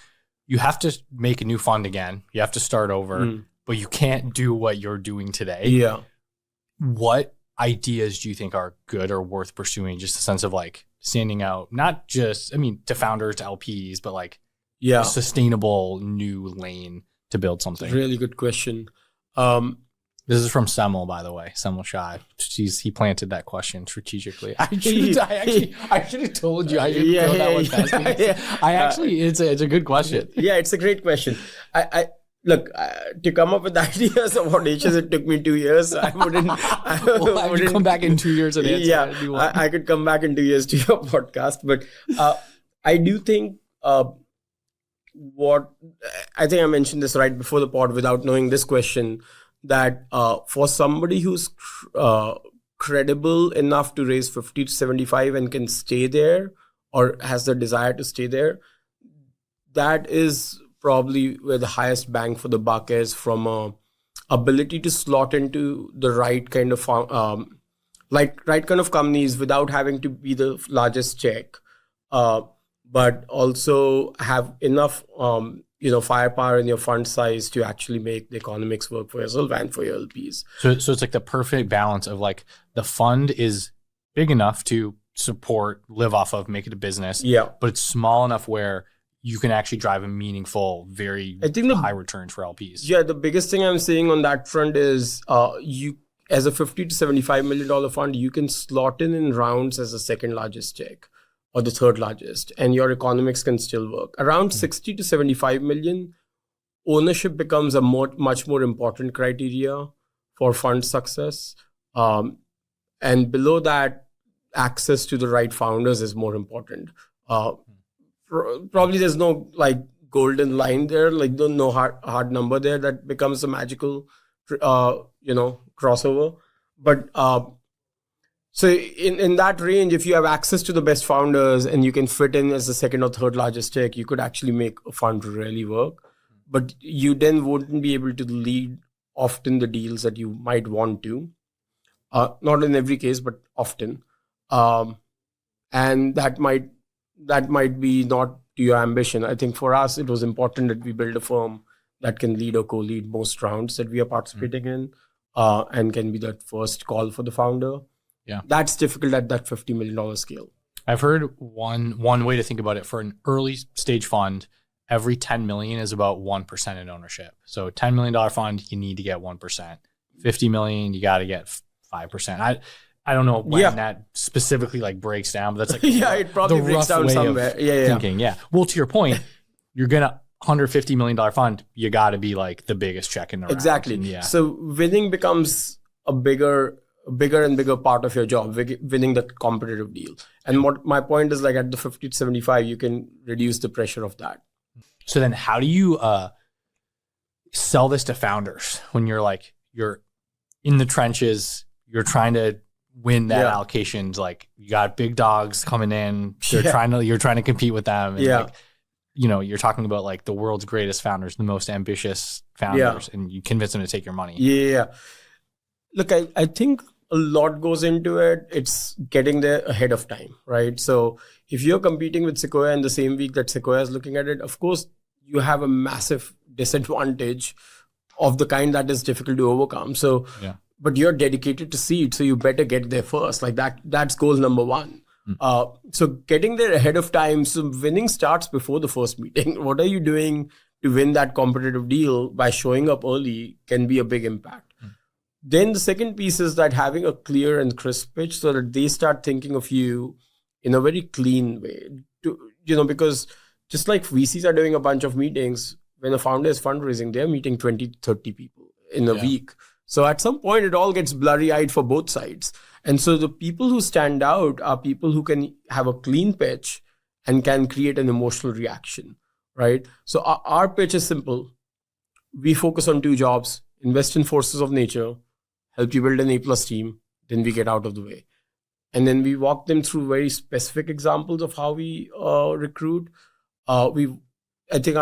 you have to make a new fund again, you have to start over, but you can't do what you're doing today. Yeah. What ideas do you think are good or worth pursuing? Just a sense of like standing out, not just, to founders, to LPs, but like a sustainable new lane to build something. Really good question. This is from Semel, by the way. Semel Shai. He planted that question strategically. I should have told you. I should throw that one past me. It's a good question. Yeah, it's a great question. Look, to come up with ideas of Audacious, it took me 2 years. I wouldn't come back in 2 years and answer. Yeah, I could come back in 2 years to your podcast. But I do think I think I mentioned this right before the pod without knowing this question, that for somebody who's credible enough to raise 50 to 75 and can stay there, or has the desire to stay there, that is probably where the highest bang for the buck is, from a ability to slot into the right kind of like right kind of companies without having to be the largest check, but also have enough firepower in your fund size to actually make the economics work for yourself and for your LPs. So it's like the perfect balance of like the fund is big enough to support, live off of, make it a business. Yeah. But it's small enough where you can actually drive a meaningful, very high returns for LPs. Yeah, the biggest thing I'm seeing on that front is you, as a $50 to $75 million fund, you can slot in rounds as the second largest check or the third largest, and your economics can still work. Around 60 to 75 million, ownership becomes a much more important criteria for fund success. And below that, access to the right founders is more important. Probably there's no like golden line there, like no hard number there that becomes a magical, crossover. But so in that range, if you have access to the best founders and you can fit in as the second or third largest check, you could actually make a fund really work. But you then wouldn't be able to lead often the deals that you might want to. Not in every case, but often. And that might be not to your ambition. I think for us, it was important that we build a firm that can lead or co-lead most rounds that we are participating in, and can be that first call for the founder. Yeah, that's difficult at that $50 million scale. I've heard one way to think about it for an early stage fund, every 10 million is about 1% in ownership. So $10 million fund, you need to get 1%. 50 million, you got to get 5%. I don't know when that specifically like breaks down, but that's like it probably breaks down somewhere. Thinking. Yeah. Well, to your point, you're gonna $150 million fund, you got to be like the biggest check in the round. Exactly. Yeah. So winning becomes a bigger and bigger part of your job, winning that competitive deal. And what my point is, like at the 50 to 75, you can reduce the pressure of that. So then how do you sell this to founders when you're in the trenches, you're trying to win that allocations, like you got big dogs coming in, you're trying to compete with them. And you're talking about like the world's greatest founders, the most ambitious founders, and you convince them to take your money. Yeah. Look, I think a lot goes into it. It's getting there ahead of time, right? So if you're competing with Sequoia in the same week that Sequoia is looking at it, of course, you have a massive disadvantage of the kind that is difficult to overcome. So, but you're dedicated to seed, so you better get there first. Like that's goal number one. So getting there ahead of time. So winning starts before the first meeting. What are you doing to win that competitive deal? By showing up early can be a big impact. Then the second piece is that having a clear and crisp pitch so that they start thinking of you in a very clean way. Because just like VCs are doing a bunch of meetings, when a founder is fundraising, they're meeting 20, 30 people in a week. So at some point, it all gets blurry-eyed for both sides. And so the people who stand out are people who can have a clean pitch and can create an emotional reaction, right? So our pitch is simple. We focus on two jobs: invest in forces of nature, help you build an A+ team, then we get out of the way. And then we walk them through very specific examples of how we recruit. I think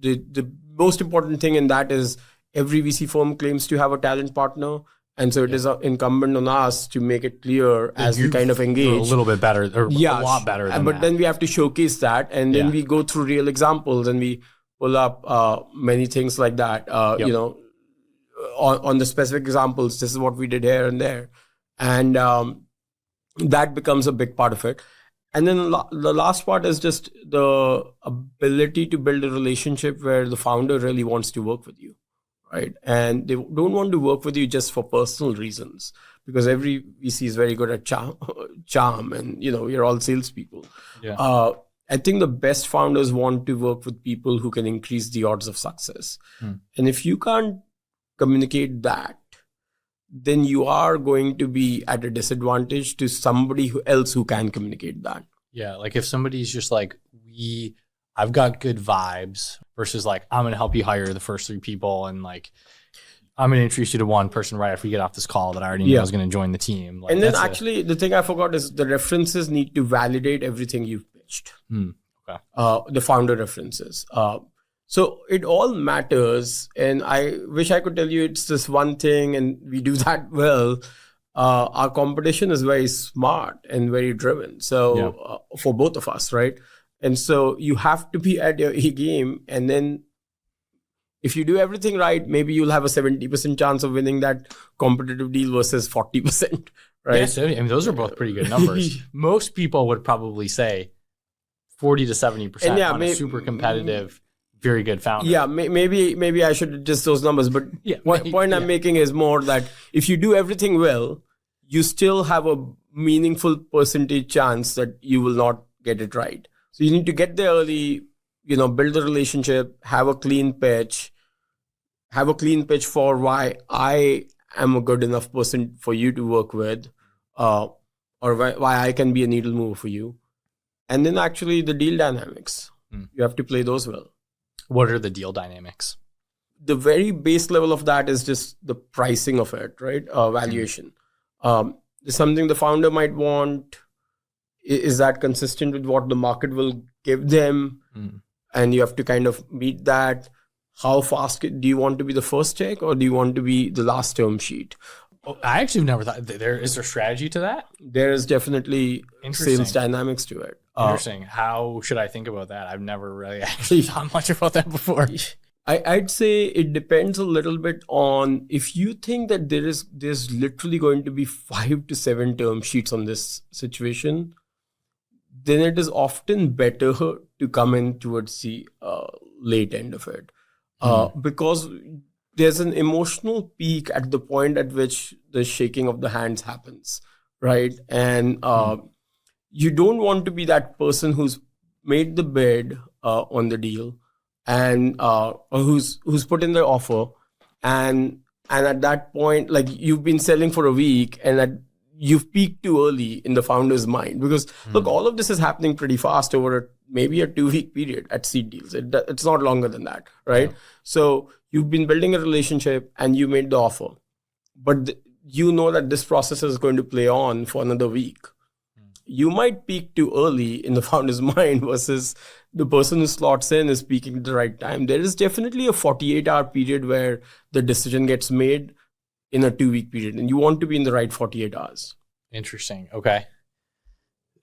the most important thing in that is every VC firm claims to have a talent partner. And so it is incumbent on us to make it clear as we kind of engage. A little bit better, or a lot better than that. Then we have to showcase that. And then we go through real examples and we pull up many things like that, on the specific examples. This is what we did here and there. And that becomes a big part of it. And then the last part is just the ability to build a relationship where the founder really wants to work with you, right? And they don't want to work with you just for personal reasons, because every VC is very good at charm and, you're all salespeople. Yeah. I think the best founders want to work with people who can increase the odds of success. And if you can't communicate that, then you are going to be at a disadvantage to somebody else who can communicate that. Yeah, like if somebody's just like, I've got good vibes, versus like, I'm going to help you hire the first 3 people, and like, I'm going to introduce you to one person right after we get off this call that I already knew was going to join the team. Like, and then actually, the thing I forgot is the references need to validate everything you've pitched. Okay. The founder references. So it all matters, and I wish I could tell you it's this one thing and we do that well. our competition is very smart and very driven. So for both of us, right? And so you have to be at your A game. And then if you do everything right, maybe you'll have a 70% chance of winning that competitive deal versus 40%, right? Yes, I mean, those are both pretty good numbers. Most people would probably say 40 to 70% on a super competitive, very good founder. Yeah, maybe I should adjust those numbers. But point I'm making is more that if you do everything well, you still have a meaningful percentage chance that you will not get it right. So you need to get there early, build a relationship, have a clean pitch for why I am a good enough person for you to work with, or why I can be a needle mover for you. And then actually the deal dynamics, you have to play those well. What are the deal dynamics? The very base level of that is just the pricing of it, right? Valuation. Something the founder might want. Is that consistent with what the market will give them? And you have to kind of meet that. How fast do you want to be the first check, or do you want to be the last term sheet? I actually never thought is there strategy to that? There is definitely sales dynamics to it. Interesting. How should I think about that? I've never really actually thought much about that before. I'd say it depends a little bit on if you think that there's literally going to be 5 to 7 term sheets on this situation, then it is often better to come in towards the late end of it. Because there's an emotional peak at the point at which the shaking of the hands happens, right? And you don't want to be that person who's made the bid on the deal and or who's put in the offer, and at that point, like you've been selling for a week and you've peaked too early in the founder's mind. Because look, all of this is happening pretty fast over maybe a 2-week period at seed deals. It's not longer than that, right? Yeah. So you've been building a relationship and you made the offer, but you know that this process is going to play on for another week. You might peak too early in the founder's mind versus the person who slots in is peaking at the right time. There is definitely a 48-hour period where the decision gets made in a 2-week period, and you want to be in the right 48 hours. Interesting. Okay.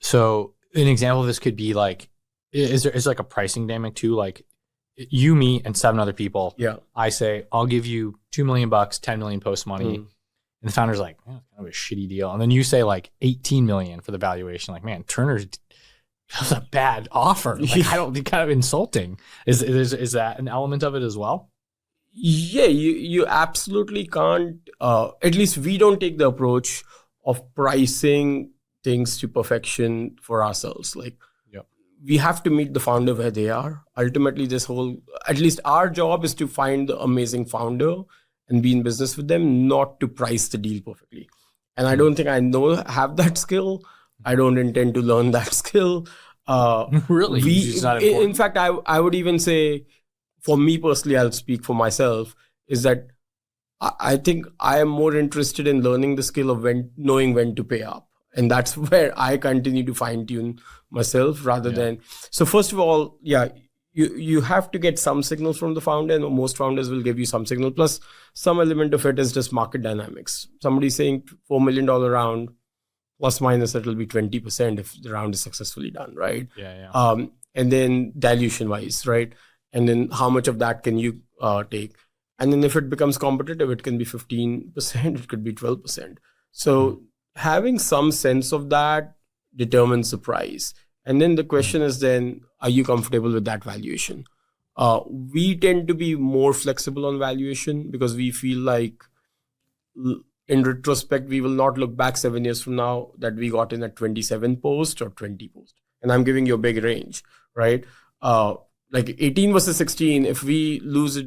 So an example of this could be like, is like a pricing dynamic too? Like you, me, and 7 other people. Yeah. I say, I'll give you $2 million, 10 million post money. And the founder's like, oh, kind of a shitty deal. And then you say like 18 million for the valuation. Like, man, Turner's that's a bad offer. Like, I don't think kind of insulting. Is that an element of it as well? Yeah, you absolutely can't. At least we don't take the approach of pricing things to perfection for ourselves. Like, we have to meet the founder where they are. Ultimately, at least our job is to find the amazing founder and be in business with them, not to price the deal perfectly. And I don't think I have that skill. I don't intend to learn that skill. Really? It's not important. In fact, I would even say, for me personally, I'll speak for myself, is that I think I am more interested in learning the skill of knowing when to pay up. And that's where I continue to fine tune myself rather than. So first of all, you have to get some signal from the founder, and most founders will give you some signal. Plus, some element of it is just market dynamics. Somebody's saying $4 million round, plus minus, it will be 20% if the round is successfully done, right? And then dilution-wise, right? And then how much of that can you take? And then if it becomes competitive, it can be 15%, it could be 12%. So having some sense of that determines the price. And then the question is then, are you comfortable with that valuation? We tend to be more flexible on valuation because we feel like in retrospect, we will not look back 7 years from now that we got in at 27 post or 20 post. And I'm giving you a big range, right? Like 18 versus 16, if we lose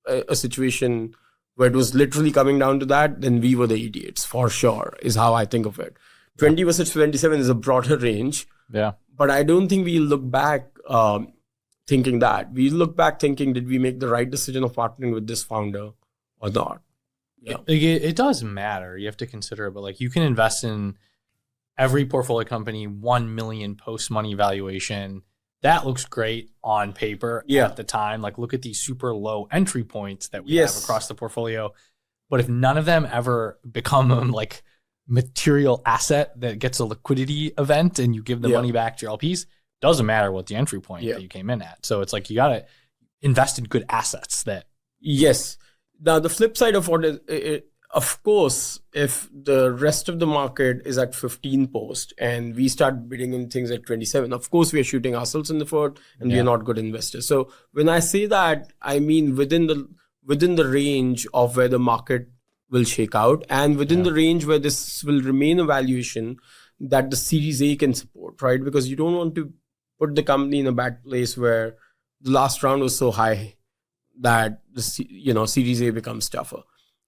a situation where it was literally coming down to that, then we were the idiots for sure, is how I think of it. 20 versus 27 is a broader range. Yeah. But I don't think we look back thinking that. We look back thinking, did we make the right decision of partnering with this founder or not? Yeah. It does matter. You have to consider it, but like you can invest in every portfolio company, 1 million post money valuation. That looks great on paper at the time. Like look at these super low entry points that we have across the portfolio. But if none of them ever become like material asset that gets a liquidity event and you give the money back to your LPs, doesn't matter what the entry point that you came in at. So it's like you got to invest in good assets that. Yes. Now, the flip side of what is, of course, if the rest of the market is at 15 post and we start bidding in things at 27, of course, we are shooting ourselves in the foot and we are not good investors. So when I say that, I mean within the range of where the market will shake out and within the range where this will remain a valuation that the Series A can support, right? Because you don't want to put the company in a bad place where the last round was so high that the Series A becomes tougher.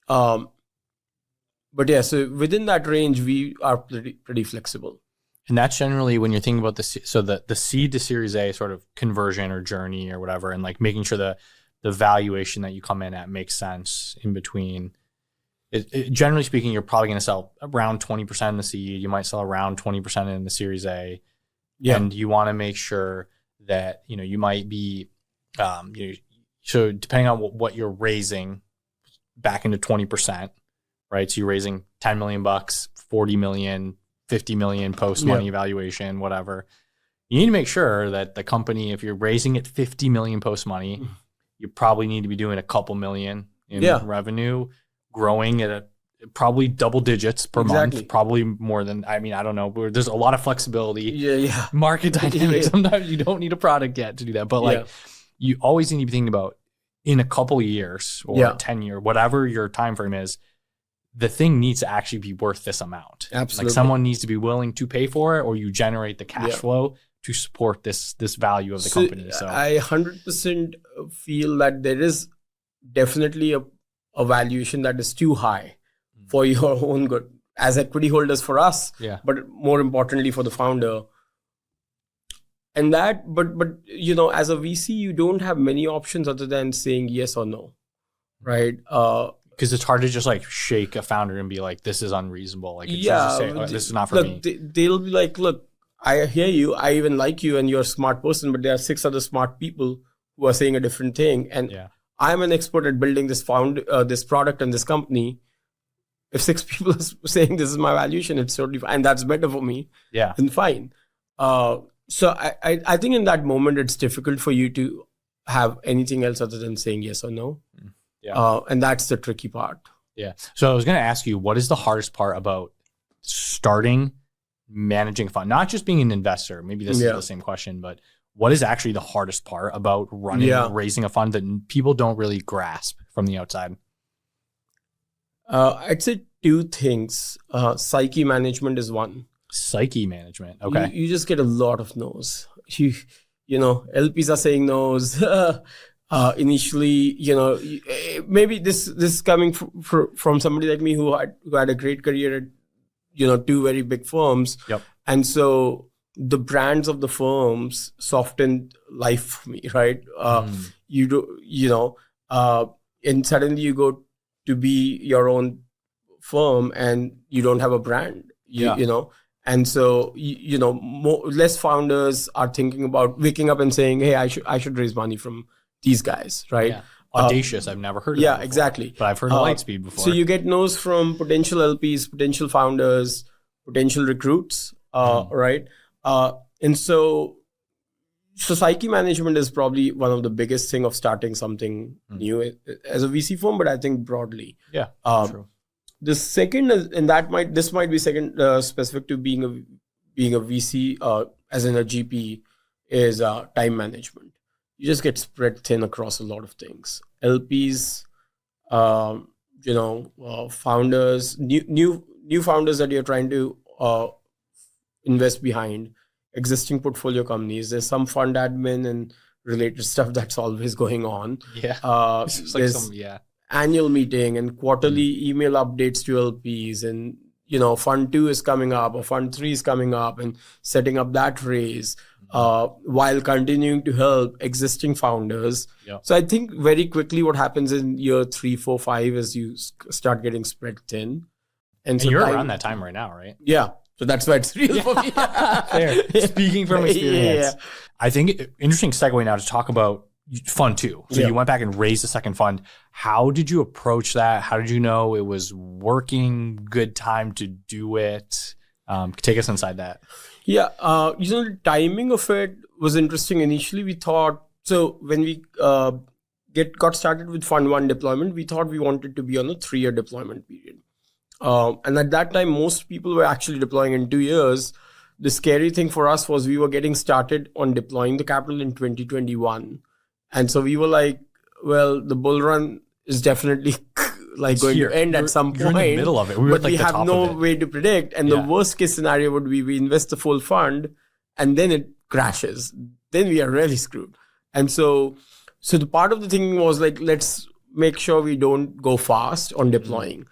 But yeah, so within that range, we are pretty flexible. And that's generally when you're thinking about the seed to Series A sort of conversion or journey or whatever, and like making sure the valuation that you come in at makes sense in between. Generally speaking, you're probably going to sell around 20% in the seed. You might sell around 20% in the Series A. Yeah. And you want to make sure that, you might be, so depending on what you're raising back into 20%, right? So you're raising $10 million, $40 million, $50 million post money valuation, whatever. You need to make sure that the company, if you're raising it $50 million post money, you probably need to be doing a couple million in revenue, growing at probably double digits per month, probably more than, I don't know. There's a lot of flexibility. Market dynamics. Sometimes you don't need a product yet to do that. But you always need to be thinking about in a couple of years or 10 year, whatever your time frame is, the thing needs to actually be worth this amount. Absolutely. Like someone needs to be willing to pay for it, or you generate the cash flow to support this value of the company. So I 100% feel that there is definitely a valuation that is too high for your own good as equity holders for us, but more importantly for the founder. And that, but as a VC, you don't have many options other than saying yes or no, right? Because it's hard to just like shake a founder and be like, this is unreasonable. Like, just say, this is not for me. They'll be like, look, I hear you. I even like you and you're a smart person, but there are 6 other smart people who are saying a different thing. And I'm an expert at building this product and this company. If 6 people are saying this is my valuation, it's totally fine. And that's better for me. Then fine. So I think in that moment, it's difficult for you to have anything else other than saying yes or no. And that's the tricky part. So I was going to ask you, what is the hardest part about starting managing a fund? Not just being an investor. Maybe this is the same question, but what is actually the hardest part about running, raising a fund that people don't really grasp from the outside? I'd say 2 things. Psyche management is one. Psyche management. Okay. You just get a lot of no's. LPs are saying no's. Initially, maybe this is coming from somebody like me who had a great career at 2 very big firms. And so the brands of the firms softened life for me, right? And suddenly you go to be your own firm and you don't have a brand, and so less founders are thinking about waking up and saying, hey, I should raise money from these guys, right? Audacious, I've never heard of it before, exactly. But I've heard of Lightspeed before. So you get no's from potential LPs, potential founders, potential recruits, right? And so psyche management is probably one of the biggest thing of starting something new as a VC firm, but I think broadly. True. The second is, and this might be second specific to being a VC, as in a GP, is time management. You just get spread thin across a lot of things. LPs, founders, new founders that you're trying to invest behind, existing portfolio companies. There's some fund admin and related stuff that's always going on. There's annual meeting and quarterly email updates to LPs, and fund 2 is coming up or fund 3 is coming up, and setting up that raise while continuing to help existing founders. So I think very quickly what happens in year 3, 4, 5 is you start getting spread thin. And so you're around that time right now, right? So that's why it's real for me. Fair. Speaking from experience. I think interesting segue now to talk about fund two. So you went back and raised a second fund. How did you approach that? How did you know it was working? Good time to do it? Take us inside that. Yeah, the timing of it was interesting. Initially, we thought, so when we got started with Fund 1 deployment, we thought we wanted to be on a 3-year deployment period. And at that time, most people were actually deploying in 2 years. The scary thing for us was we were getting started on deploying the capital in 2021. And so we were like, well, the bull run is definitely like going to end at some point. You're in the middle of it. But we have no way to predict. And the worst case scenario would be we invest the full fund and then it crashes. Then we are really screwed. And so the part of the thinking was like, let's make sure we don't go fast on deploying.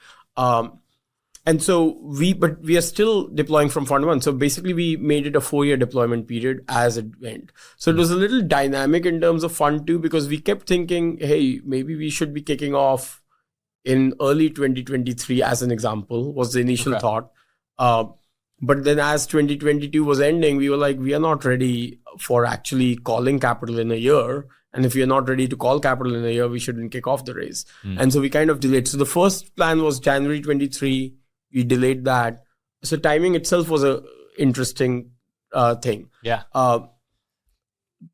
And so we are still deploying from Fund 1. So basically we made it a 4-year deployment period as it went. So it was a little dynamic in terms of Fund 2 because we kept thinking, hey, maybe we should be kicking off in early 2023 as an example, was the initial thought. But then as 2022 was ending, we were like, we are not ready for actually calling capital in a year. And if we are not ready to call capital in a year, we shouldn't kick off the raise. And so we kind of delayed. So the first plan was January 23. We delayed that. So timing itself was a interesting thing. Yeah.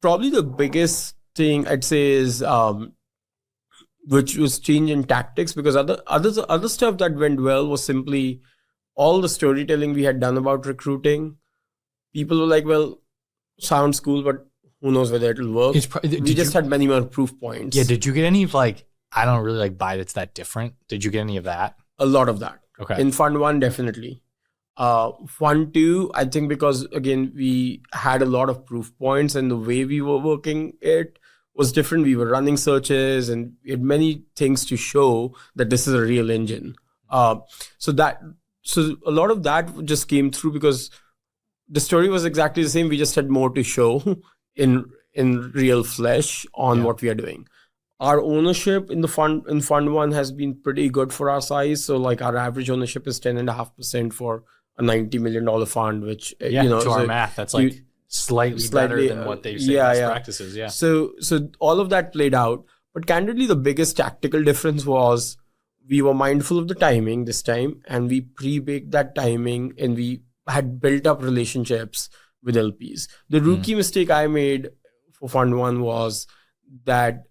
Probably the biggest thing I'd say is which was change in tactics, because other stuff that went well was simply all the storytelling we had done about recruiting. People were like, well, sounds cool, but who knows whether it'll work. We just had many more proof points. Yeah. Did you get any like, I don't really like buy it's that different? Did you get any of that? A lot of that. Okay. In Fund 1, definitely. Fund 2, I think because, again, we had a lot of proof points and the way we were working it was different. We were running searches and we had many things to show that this is a real engine. So a lot of that just came through because the story was exactly the same. We just had more to show in real flesh on what we are doing. Our ownership in Fund 1 has been pretty good for our size. So like our average ownership is 10.5% for a $90 million fund, which, to our math, that's like slightly better than what they say best practices. Yeah. So all of that played out. But candidly, the biggest tactical difference was we were mindful of the timing this time and we pre-baked that timing and we had built up relationships with LPs. The rookie mistake I made for Fund 1 was that,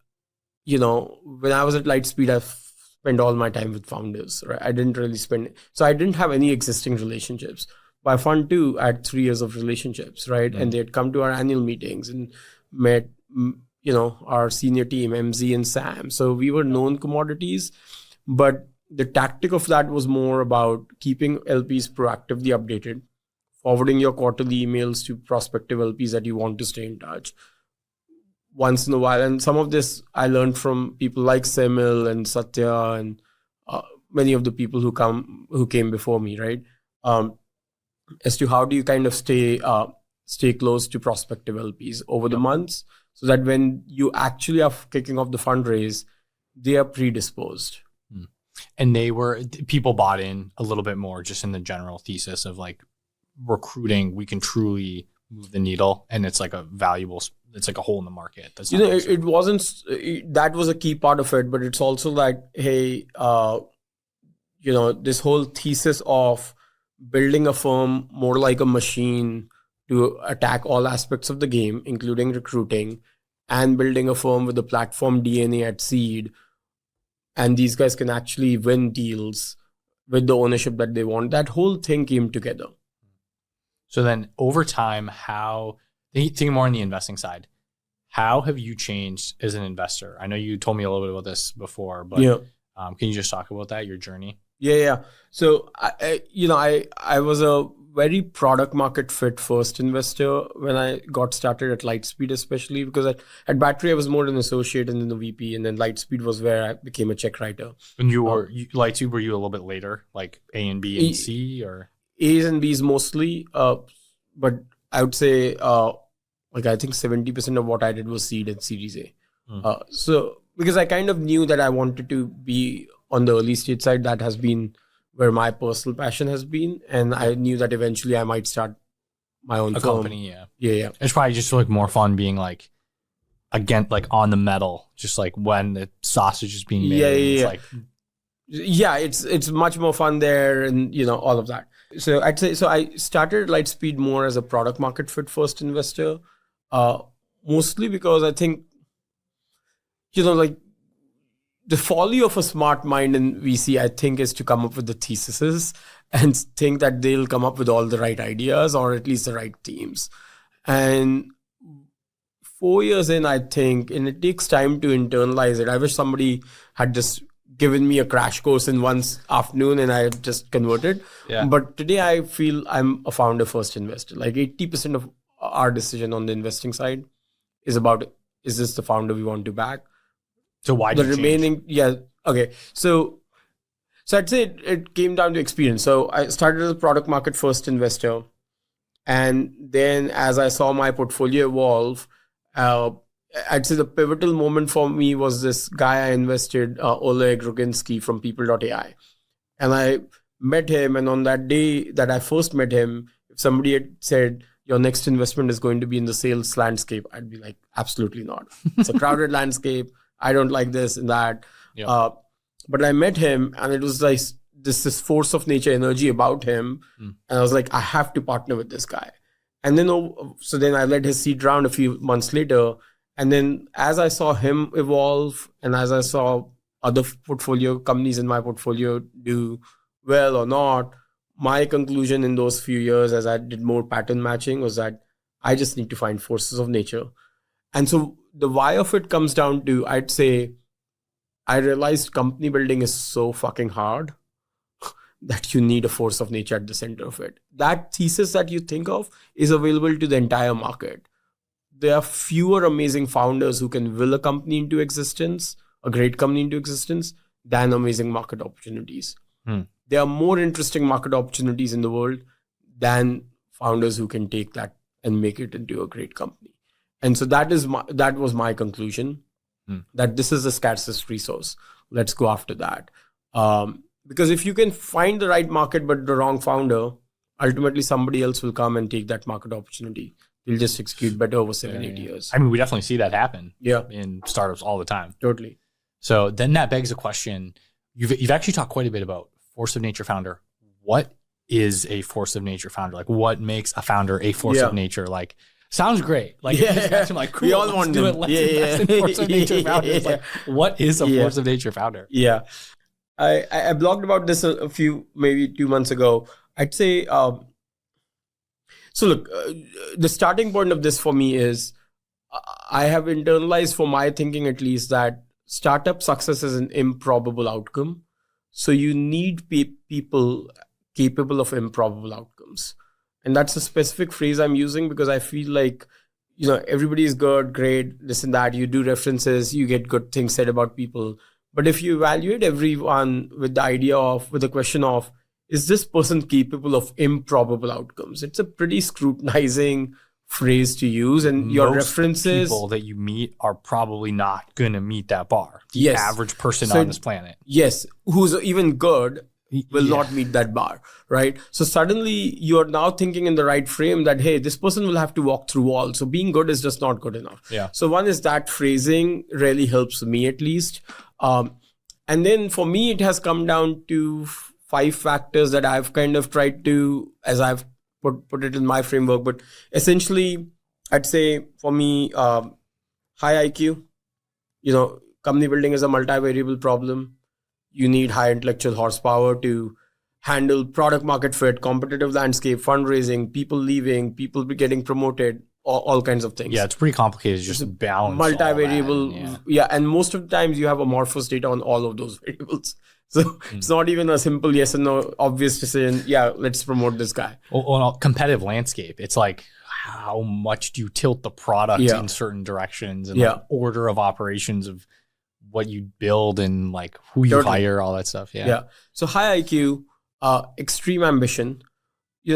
when I was at Lightspeed, I spent all my time with founders, right? I didn't really so I didn't have any existing relationships. By Fund 2, I had 3 years of relationships, right? And they had come to our annual meetings and met, our senior team, MZ and Sam. So we were known commodities, but the tactic of that was more about keeping LPs proactively updated, forwarding your quarterly emails to prospective LPs that you want to stay in touch once in a while. And some of this I learned from people like Semil and Satya and many of the people who came before me, right? As to how do you kind of stay close to prospective LPs over the months so that when you actually are kicking off the fundraise, they are predisposed. And people bought in a little bit more just in the general thesis of like recruiting, we can truly move the needle and it's like a hole in the market. It wasn't, that was a key part of it, but it's also like, hey, this whole thesis of building a firm more like a machine to attack all aspects of the game, including recruiting, and building a firm with a platform DNA at seed. And these guys can actually win deals with the ownership that they want. That whole thing came together. So then over time, thinking more on the investing side, how have you changed as an investor? I know you told me a little bit about this before, but can you just talk about that, your journey? Yeah. So I was a very product market fit first investor when I got started at Lightspeed, especially because at Battery I was more an associate and then the VP, and then Lightspeed was where I became a check writer. And Lightspeed, were you a little bit later, like A and B and C, or A's and B's mostly? But I would say I think 70% of what I did was seed and Series A. So because I kind of knew that I wanted to be on the early stage side, that has been where my personal passion has been. And I knew that eventually I might start my own company. Yeah. It's probably just like more fun being like again, like on the metal, just like when the sausage is being made. It's like, it's much more fun there, and all of that. So I'd say, so I started Lightspeed more as a product market fit first investor, mostly because I think, like the folly of a smart mind in VC, I think, is to come up with the theses and think that they'll come up with all the right ideas or at least the right themes. And 4 years in, I think, and it takes time to internalize it. I wish somebody had just given me a crash course in one afternoon and I had just converted. Yeah. But today I feel I'm a founder first investor. Like 80% of our decision on the investing side is about, is this the founder we want to back? So why the remaining change? Okay. So I'd say it came down to experience. So I started as a product market first investor. And then as I saw my portfolio evolve, I'd say the pivotal moment for me was this guy I invested, Oleg Roginski from people.ai. And I met him. And on that day that I first met him, if somebody had said, your next investment is going to be in the sales landscape, I'd be like, absolutely not. It's a crowded landscape. I don't like this and that. Yep. But I met him and it was like this force of nature energy about him. And I was like, I have to partner with this guy. And then, so then I led his seed round a few months later. And then as I saw him evolve and as I saw other portfolio companies in my portfolio do well or not, my conclusion in those few years as I did more pattern matching was that I just need to find forces of nature. And so the why of it comes down to, I'd say, I realized company building is so fucking hard that you need a force of nature at the center of it. That thesis that you think of is available to the entire market. There are fewer amazing founders who can will a company into existence, a great company into existence, than amazing market opportunities. There are more interesting market opportunities in the world than founders who can take that and make it into a great company. And so that was my conclusion, that this is the scarcest resource. Let's go after that. Because if you can find the right market but the wrong founder, ultimately somebody else will come and take that market opportunity. They'll just execute better over 7-8 years. I mean, we definitely see that happen in startups all the time. Totally. So then that begs a question. You've actually talked quite a bit about force of nature founder. What is a force of nature founder? Like, what makes a founder a force of nature? Like, sounds great. Like, like cool, we all want to do it. Let's invest in force of nature founders. Like, what is a force of nature founder? Yeah. I blogged about this maybe 2 months ago. I'd say, so look, the starting point of this for me is I have internalized for my thinking at least that startup success is an improbable outcome. So you need people capable of improbable outcomes. And that's a specific phrase I'm using because I feel like, everybody is good, great, this and that. You do references, you get good things said about people. But if you evaluate everyone with the question of, is this person capable of improbable outcomes? It's a pretty scrutinizing phrase to use. And your references, people that you meet are probably not going to meet that bar. The average person on this planet. Yes. Who's even good will not meet that bar, right? So suddenly you're now thinking in the right frame that, hey, this person will have to walk through walls. So being good is just not good enough. Yeah. So one is that phrasing really helps me at least. And then for me, it has come down to 5 factors that I've kind of tried to, as I've put it in my framework. But essentially, I'd say for me, high IQ, company building is a multivariable problem. You need high intellectual horsepower to handle product market fit, competitive landscape, fundraising, people leaving, people getting promoted, all kinds of things. Yeah, it's pretty complicated. Just balance multivariable. And most of the times you have amorphous data on all of those variables. So it's not even a simple yes and no obvious decision. Yeah, let's promote this guy. On a competitive landscape, it's like, how much do you tilt the product in certain directions and like order of operations of what you build and like who you hire, all that stuff. Yeah. So high IQ, extreme ambition.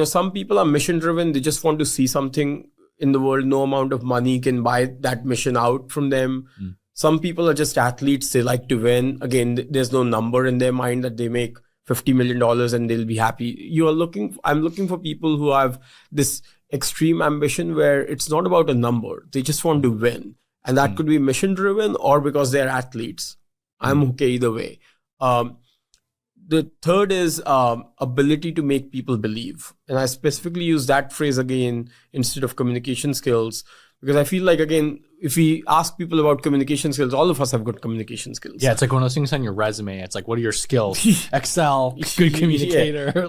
Some people are mission driven. They just want to see something in the world. No amount of money can buy that mission out from them. Some people are just athletes. They like to win. Again, there's no number in their mind that they make $50 million and they'll be happy. I'm looking for people who have this extreme ambition where it's not about a number. They just want to win. And that could be mission driven or because they're athletes. I'm okay either way. The third is ability to make people believe. And I specifically use that phrase again instead of communication skills, because I feel like, again, if we ask people about communication skills, all of us have good communication skills. Yeah, it's like one of those things on your resume. It's like, what are your skills? Excel, good communicator.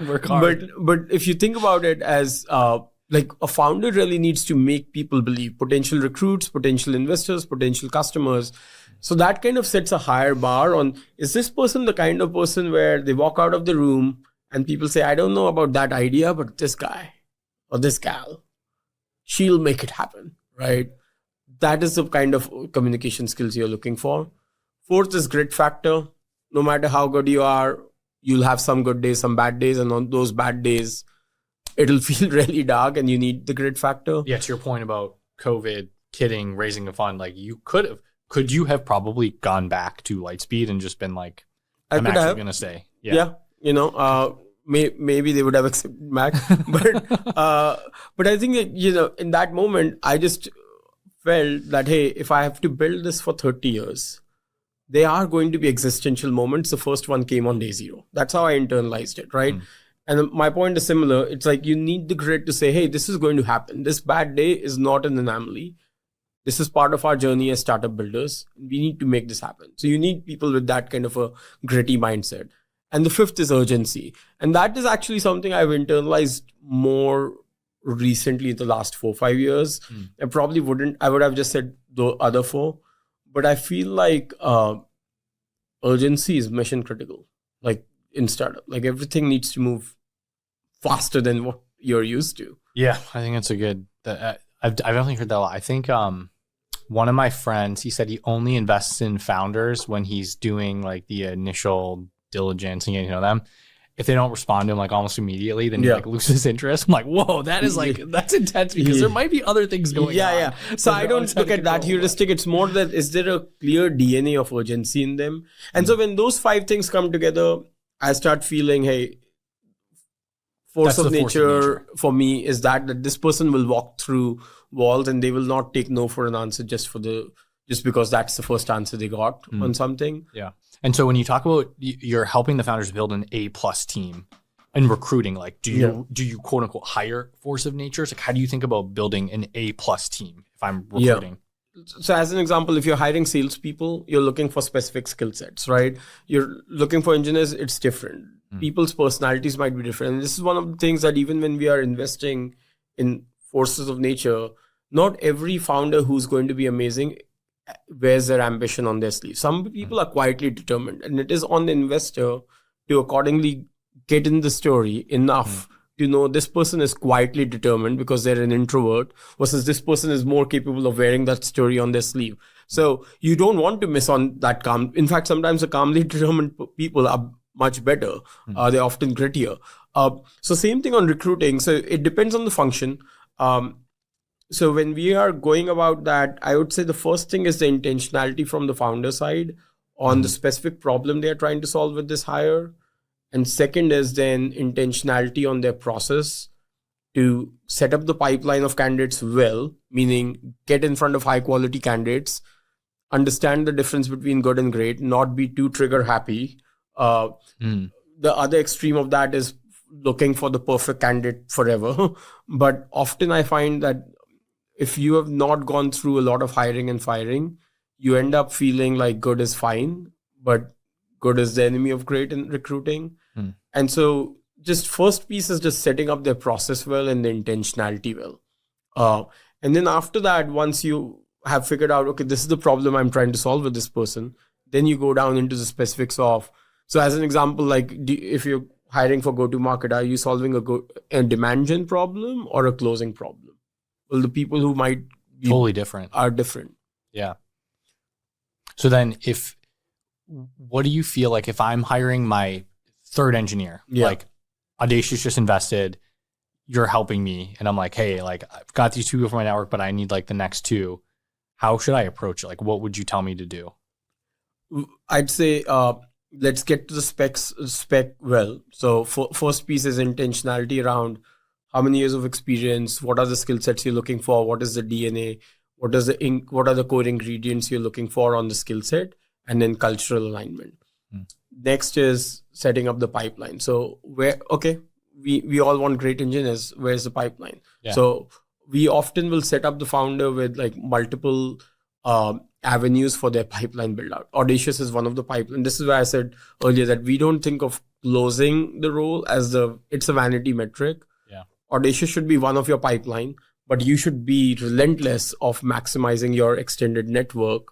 Work hard. But if you think about it as like a founder really needs to make people believe, potential recruits, potential investors, potential customers. So that kind of sets a higher bar on, is this person the kind of person where they walk out of the room and people say, I don't know about that idea, but this guy or this gal, she'll make it happen, right? That is the kind of communication skills you're looking for. Fourth is grit factor. No matter how good you are, you'll have some good days, some bad days. And on those bad days, it'll feel really dark and you need the grit factor. Yeah, to your point about COVID, kidding, raising a fund, like could you have probably gone back to Lightspeed and just been like, I'm actually going to stay? Yeah. Maybe they would have accepted Mac. But I think that, in that moment, I just felt that, hey, if I have to build this for 30 years, there are going to be existential moments. The first one came on day zero. That's how I internalized it, right? And my point is similar. It's like you need the grit to say, hey, this is going to happen. This bad day is not an anomaly. This is part of our journey as startup builders. We need to make this happen. So you need people with that kind of a gritty mindset. And the fifth is urgency. And that is actually something I've internalized more recently in the last 4 or 5 years. I would have just said the other four. But I feel like urgency is mission critical. Like in startup, like everything needs to move faster than what you're used to. Yeah, I think that's a good, I've definitely heard that a lot. I think one of my friends, he said he only invests in founders when he's doing like the initial diligence and getting to know them. If they don't respond to him like almost immediately, then he like loses interest. I'm like, whoa, that is like, that's intense because there might be other things going on. Yeah. So I don't look at that heuristic. It's more that, is there a clear DNA of urgency in them? And so when those 5 things come together, I start feeling, hey, force of nature for me is that this person will walk through walls and they will not take no for an answer just because that's the first answer they got on something. Yeah. And so when you talk about you're helping the founders build an A+ team in recruiting, like do you quote unquote hire force of nature? Like how do you think about building an A+ team if I'm recruiting? So as an example, if you're hiring salespeople, you're looking for specific skill sets, right? You're looking for engineers, it's different. People's personalities might be different. And this is one of the things that even when we are investing in forces of nature, not every founder who's going to be amazing wears their ambition on their sleeve. Some people are quietly determined, and it is on the investor to accordingly get in the story enough to know this person is quietly determined because they're an introvert versus this person is more capable of wearing that story on their sleeve. So you don't want to miss on that calm. In fact, sometimes the calmly determined people are much better. They're often grittier. So same thing on recruiting. So it depends on the function. So when we are going about that, I would say the first thing is the intentionality from the founder side on the specific problem they are trying to solve with this hire. And second is then intentionality on their process to set up the pipeline of candidates well, meaning get in front of high quality candidates, understand the difference between good and great, not be too trigger happy. The other extreme of that is looking for the perfect candidate forever. But often I find that if you have not gone through a lot of hiring and firing, you end up feeling like good is fine, but good is the enemy of great in recruiting. And so just first piece is just setting up their process well and the intentionality well. And then after that, once you have figured out, okay, this is the problem I'm trying to solve with this person, then you go down into the specifics of, so as an example, like if you're hiring for go-to-market, are you solving a demand gen problem or a closing problem? Well, the people who might be totally different are different. Yeah. So then what do you feel like if I'm hiring my third engineer, like Audacious just invested, you're helping me, and I'm like, hey, like I've got these 2 for my network, but I need like the next 2. How should I approach it? Like, what would you tell me to do? I'd say, let's get to the spec well. So first piece is intentionality around how many years of experience, what are the skill sets you're looking for, what is the DNA, what are the core ingredients you're looking for on the skill set, and then cultural alignment. Next is setting up the pipeline. So we all want great engineers. Where's the pipeline? Yeah. So we often will set up the founder with like multiple avenues for their pipeline build out. Audacious is one of the pipeline. This is why I said earlier that we don't think of closing the role as it's a vanity metric. Yeah. Audacious should be one of your pipeline, but you should be relentless of maximizing your extended network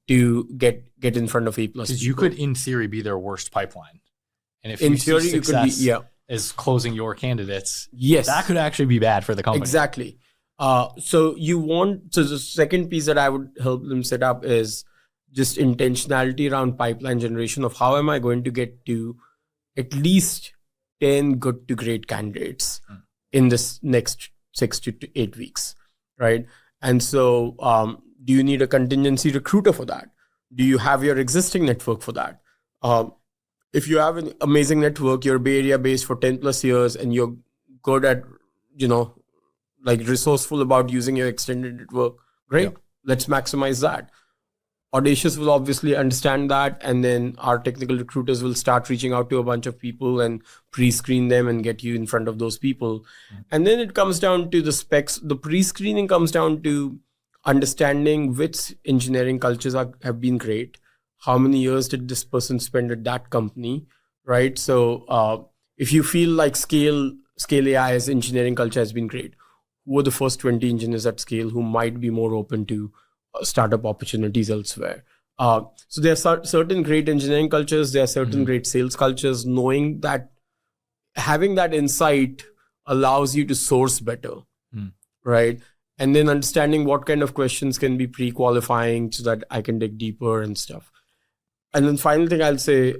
to get in front of A+. Because you could, in theory, be their worst pipeline. And if in theory, you could be, is closing your candidates, yes, that could actually be bad for the company. Exactly. So the second piece that I would help them set up is just intentionality around pipeline generation of how am I going to get to at least 10 good to great candidates in this next 6 to 8 weeks, right? And so do you need a contingency recruiter for that? Do you have your existing network for that? If you have an amazing network, you're Bay Area based for 10 plus years and you're good at, like resourceful about using your extended network, great. Yeah. Let's maximize that. Audacious will obviously understand that, and then our technical recruiters will start reaching out to a bunch of people and pre-screen them and get you in front of those people. And then it comes down to the specs. The pre-screening comes down to understanding which engineering cultures have been great. How many years did this person spend at that company, right? So if you feel like Scale AI's engineering culture has been great, who are the first 20 engineers at Scale who might be more open to startup opportunities elsewhere? So there are certain great engineering cultures, there are certain great sales cultures. Knowing that, having that insight allows you to source better, right? And then understanding what kind of questions can be pre-qualifying so that I can dig deeper and stuff. And then final thing I'll say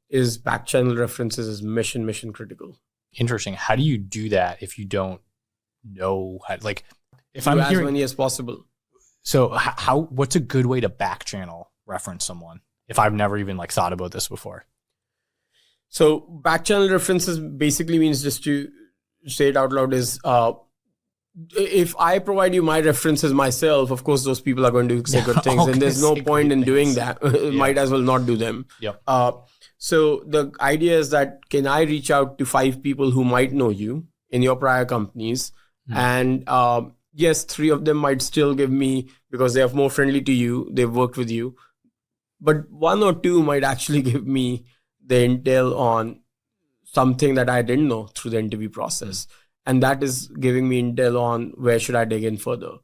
is back channel references is mission critical. Interesting. How do you do that if you don't know how, like, if do I'm as hearing many as possible? So what's a good way to back channel reference someone if I've never even like thought about this before? So back channel references basically means, just to say it out loud, is if I provide you my references myself, of course those people are going to say good things, and there's no point in doing that. Might as well not do them. Yep. So the idea is that, can I reach out to 5 people who might know you in your prior companies, and yes, 3 of them might still give me, because they are more friendly to you, they've worked with you, but 1 or 2 might actually give me the intel on something that I didn't know through the interview process. And that is giving me intel on where should I dig in further.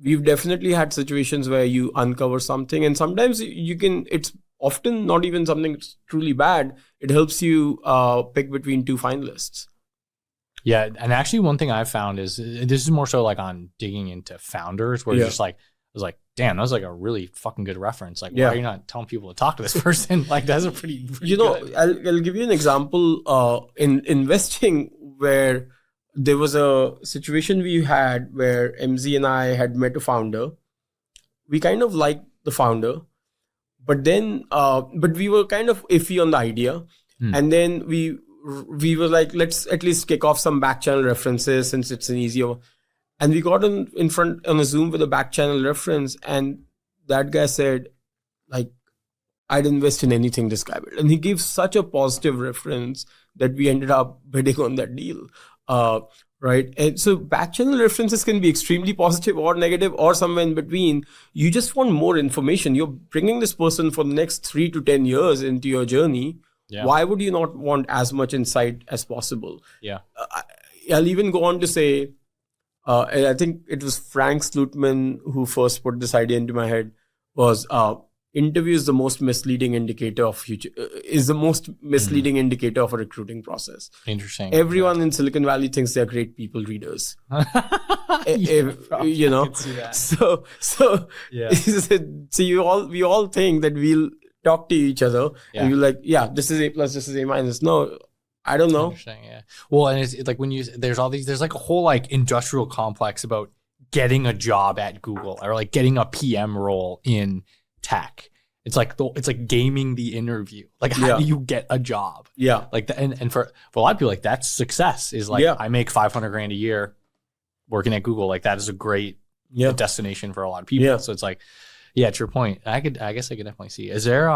We've definitely had situations where you uncover something, and sometimes it's often not even something that's truly bad. It helps you pick between 2 finalists. Yeah, and actually one thing I've found is, this is more so like on digging into founders, where it's just like, I was like, damn, that was like a really fucking good reference. Like, why are you not telling people to talk to this person? Like, that's a pretty good. I'll give you an example in investing, where there was a situation we had where MZ and I had met a founder. We kind of liked the founder, but then but we were kind of iffy on the idea. And then we were like, let's at least kick off some back channel references since it's an easier. And we got in front on a Zoom with a back channel reference, and that guy said, like, I'd invest in anything this guy built. And he gave such a positive reference that we ended up bidding on that deal. Right. And so back channel references can be extremely positive or negative or somewhere in between. You just want more information. You're bringing this person for the next 3 to 10 years into your journey. Yeah. Why would you not want as much insight as possible? Yeah. I'll even go on to say, I think it was Frank Slutman who first put this idea into my head, was interview is the most misleading indicator of indicator of a recruiting process. Interesting. Everyone in Silicon Valley thinks they're great people readers. You know, so we all think that we'll talk to each other and we're like, yeah, this is A+, this is A-. No, I don't know. Interesting, yeah. Well, and it's like when there's like a whole like industrial complex about getting a job at Google, or like getting a PM role in tech. It's like gaming the interview. Like, how do you get a job? Yeah. Like and for a lot of people, like, that's success, is like, I make $500,000 a year working at Google. Like, that is a great a destination for a lot of people. Yeah. So it's like, yeah, to your point, I guess I could definitely see. Is there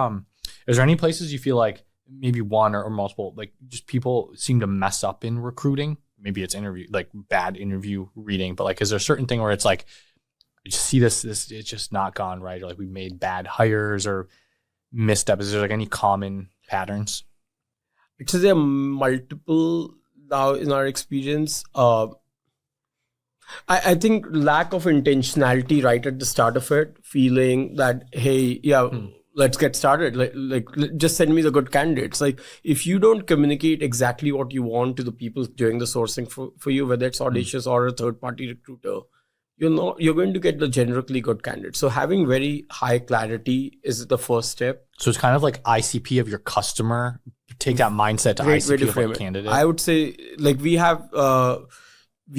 any places you feel like maybe one or multiple, like just people seem to mess up in recruiting? Maybe it's bad interview reading, but like, is there a certain thing where it's like, you just see this, it's just not gone right, or like we made bad hires or missteps? Is there like any common patterns? Because there are multiple now in our experience. I think lack of intentionality right at the start of it, feeling that, hey, let's get started. Like, just send me the good candidates. Like, if you don't communicate exactly what you want to the people doing the sourcing for you, whether it's Audacious or a third-party recruiter, you're going to get the generically good candidates. So having very high clarity is the first step. So it's kind of like ICP of your customer. Take that mindset to ICP of a candidate. I would say, like, we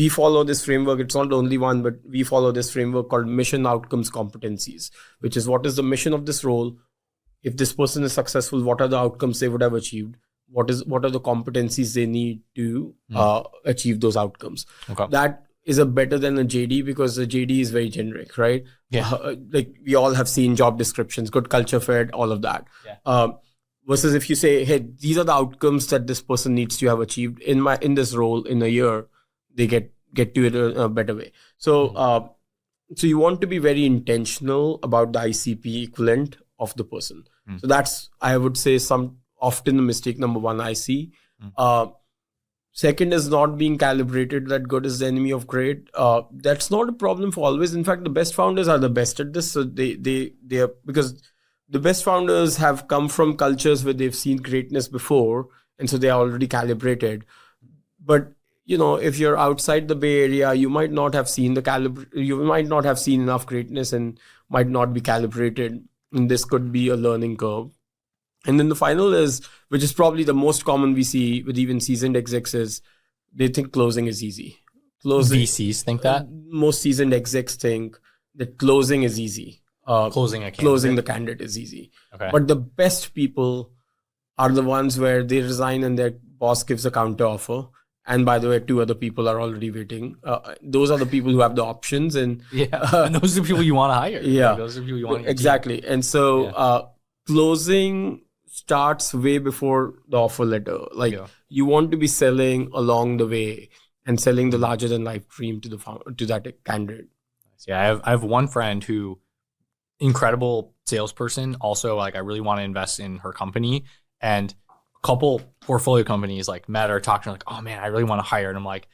follow this framework. It's not the only one, but we follow this framework called mission outcomes competencies, which is what is the mission of this role? If this person is successful, what are the outcomes they would have achieved? What are the competencies they need to achieve those outcomes? Okay. That is better than a JD, because the JD is very generic, right? Yeah. Like we all have seen job descriptions, good culture fit, all of that. Yeah. Versus if you say, hey, these are the outcomes that this person needs to have achieved in this role in a year, they get to it in a better way. So, so you want to be very intentional about the ICP equivalent of the person. So that's, I would say, often the mistake number one I see. Second is not being calibrated. That good is the enemy of great. That's not a problem for always. In fact, the best founders are the best at this. So they are, because the best founders have come from cultures where they've seen greatness before, and so they are already calibrated. But if you're outside the Bay Area, you might not have seen you might not have seen enough greatness and might not be calibrated. And this could be a learning curve. And then the final is, which is probably the most common we see with even seasoned execs, is they think closing is easy. VCs think that? Most seasoned execs think that closing is easy. Closing the candidate is easy. Okay. But the best people are the ones where they resign and their boss gives a counter offer. And by the way, 2 other people are already waiting. Those are the people who have the options. And and those are the people you want to hire. Yeah. Like, those are the people you want to exactly. And so closing starts way before the offer letter. Like you want to be selling along the way and selling the larger than life dream to that candidate. Yeah, I have one friend who, incredible salesperson. Also, like, I really want to invest in her company, and a couple portfolio companies like met or talked to her, like, oh man, I really want to hire. And I'm like,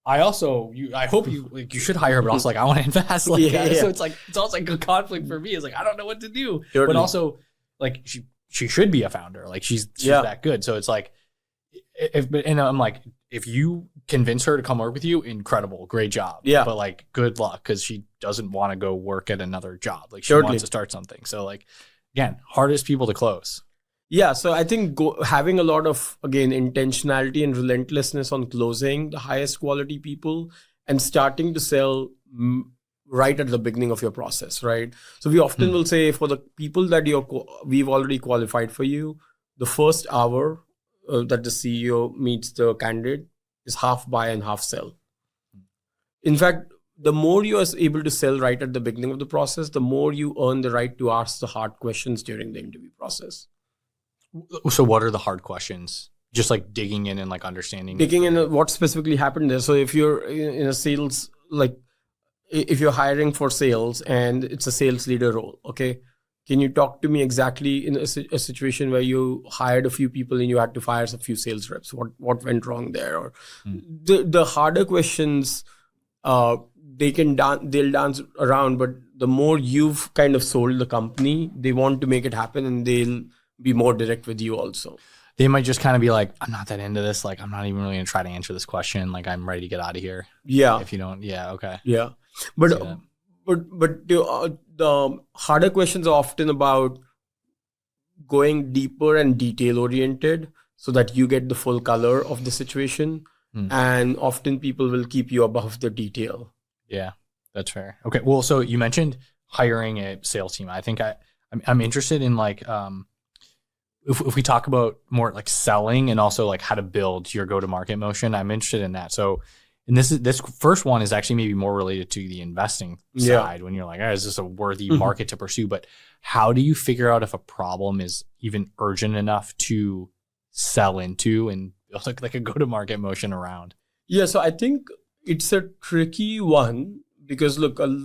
I hope you should hire her, but also like, I want to invest. Like, so it's also like a conflict for me. It's like, I don't know what to do, but also like she should be a founder. Like she's that good. So it's like, and I'm like, if you convince her to come work with you, incredible, great job. Yeah. But like, good luck, because she doesn't want to go work at another job. Like she wants to start something. So like, again, hardest people to close. Yeah. So I think having a lot of, again, intentionality and relentlessness on closing the highest quality people and starting to sell right at the beginning of your process, right? So we often will say, for the people that we've already qualified for you, the first hour that the CEO meets the candidate is half buy and half sell. In fact, the more you are able to sell right at the beginning of the process, the more you earn the right to ask the hard questions during the interview process. So what are the hard questions? Just like digging in and like understanding. Digging in what specifically happened there. So if you're in a sales, like if you're hiring for sales and it's a sales leader role, okay, can you talk to me exactly in a situation where you hired a few people and you had to fire a few sales reps? What went wrong there? Or the harder questions, they'll dance around, but the more you've kind of sold the company, they want to make it happen, and they'll be more direct with you also. They might just kind of be like, I'm not that into this. Like, I'm not even really going to try to answer this question. Like, I'm ready to get out of here. Yeah. If you don't, okay. Yeah. But the harder questions are often about going deeper and detail oriented so that you get the full color of the situation. And often people will keep you above the detail. Yeah, that's fair. Okay. Well, so you mentioned hiring a sales team. I think I'm interested in like, if we talk about more like selling and also like how to build your go-to-market motion, I'm interested in that. So And this first one is actually maybe more related to the investing side when you're like, is this a worthy market to pursue? But how do you figure out if a problem is even urgent enough to sell into and look like a go-to-market motion around? Yeah, so I think it's a tricky one because look, a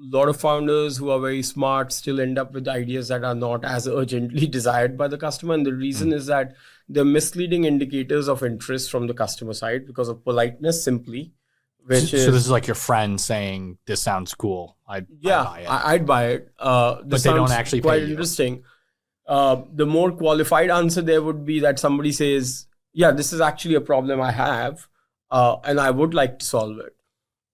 lot of founders who are very smart still end up with ideas that are not as urgently desired by the customer. And the reason is that they're misleading indicators of interest from the customer side because of politeness simply. So this is like your friend saying, this sounds cool. I'd buy it. I'd buy it. But they don't actually quite pay you. Interesting. The more qualified answer there would be that somebody says, yeah, this is actually a problem I have and I would like to solve it.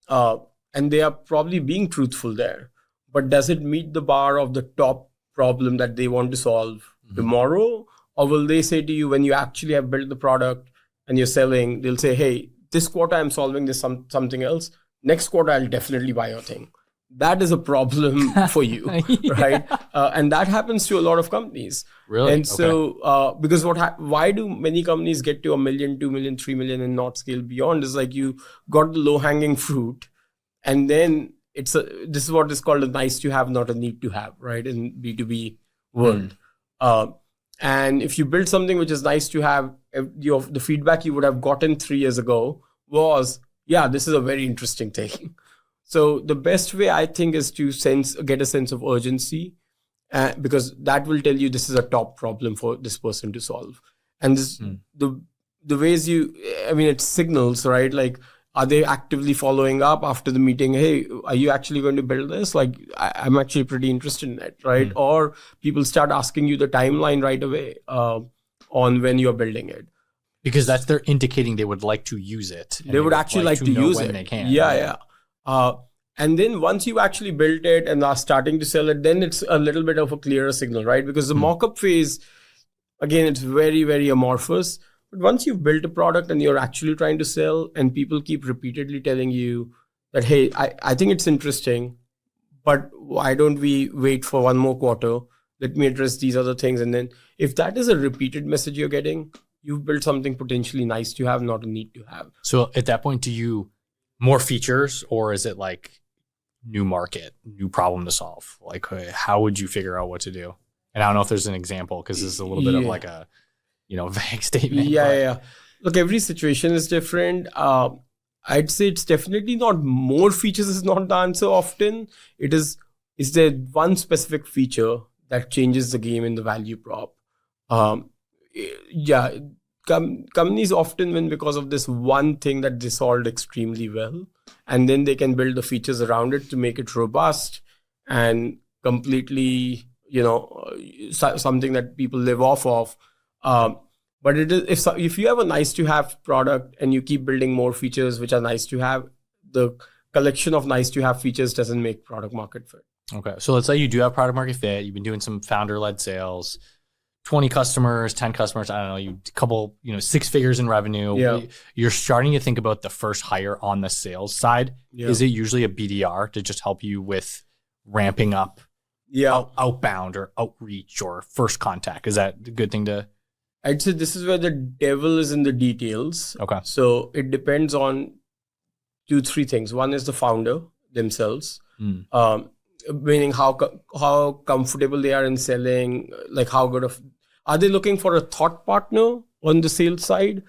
And they are probably being truthful there. But does it meet the bar of the top problem that they want to solve tomorrow? Or will they say to you, when you actually have built the product and you're selling, they'll say, hey, this quarter I'm solving this something else. Next quarter, I'll definitely buy your thing. That is a problem for you, right? And that happens to a lot of companies. Really? And so, because why do many companies get to 1 million, 2 million, 3 million and not scale beyond? Is like you got the low-hanging fruit. And then this is what is called a nice to have, not a need to have, right? In B2B world. And if you build something which is nice to have, the feedback you would have gotten 3 years ago was, yeah, this is a very interesting thing. So the best way I think is to get a sense of urgency, because that will tell you this is a top problem for this person to solve. And this, the ways it's signals, right? Like, are they actively following up after the meeting? Hey, are you actually going to build this? Like, I'm actually pretty interested in it, right? Or people start asking you the timeline right away on when you're building it. Because they're indicating they would like to use it. They would actually like to use it. They can. Yeah. And then once you actually built it and are starting to sell it, then it's a little bit of a clearer signal, right? Because the mock-up phase, again, it's very, very amorphous. But once you've built a product and you're actually trying to sell and people keep repeatedly telling you that, hey, I think it's interesting, but why don't we wait for one more quarter? Let me address these other things. And then if that is a repeated message you're getting, you've built something potentially nice to have, not a need to have. So at that point, do you more features or is it like new market, new problem to solve? Like, how would you figure out what to do? And I don't know if there's an example because this is a little bit of like a, vague statement. Yeah. Look, every situation is different. I'd say it's definitely not more features is not the answer often. Is there one specific feature that changes the game in the value prop? Companies often win because of this one thing that they solved extremely well. And then they can build the features around it to make it robust and completely, something that people live off of. But it is if you have a nice to have product and you keep building more features which are nice to have, the collection of nice to have features doesn't make product market fit. Okay. So let's say you do have product market fit. You've been doing some founder-led sales, 20 customers, 10 customers. I don't know, you couple, 6 figures in revenue. Yeah. You're starting to think about the first hire on the sales side. Yeah. Is it usually a BDR to just help you with ramping up outbound or outreach or first contact? Is that a good thing to? I'd say this is where the devil is in the details. Okay. So it depends on 2-3 things. One is the founder themselves, meaning how comfortable they are in selling, like how good of, are they looking for a thought partner on the sales side?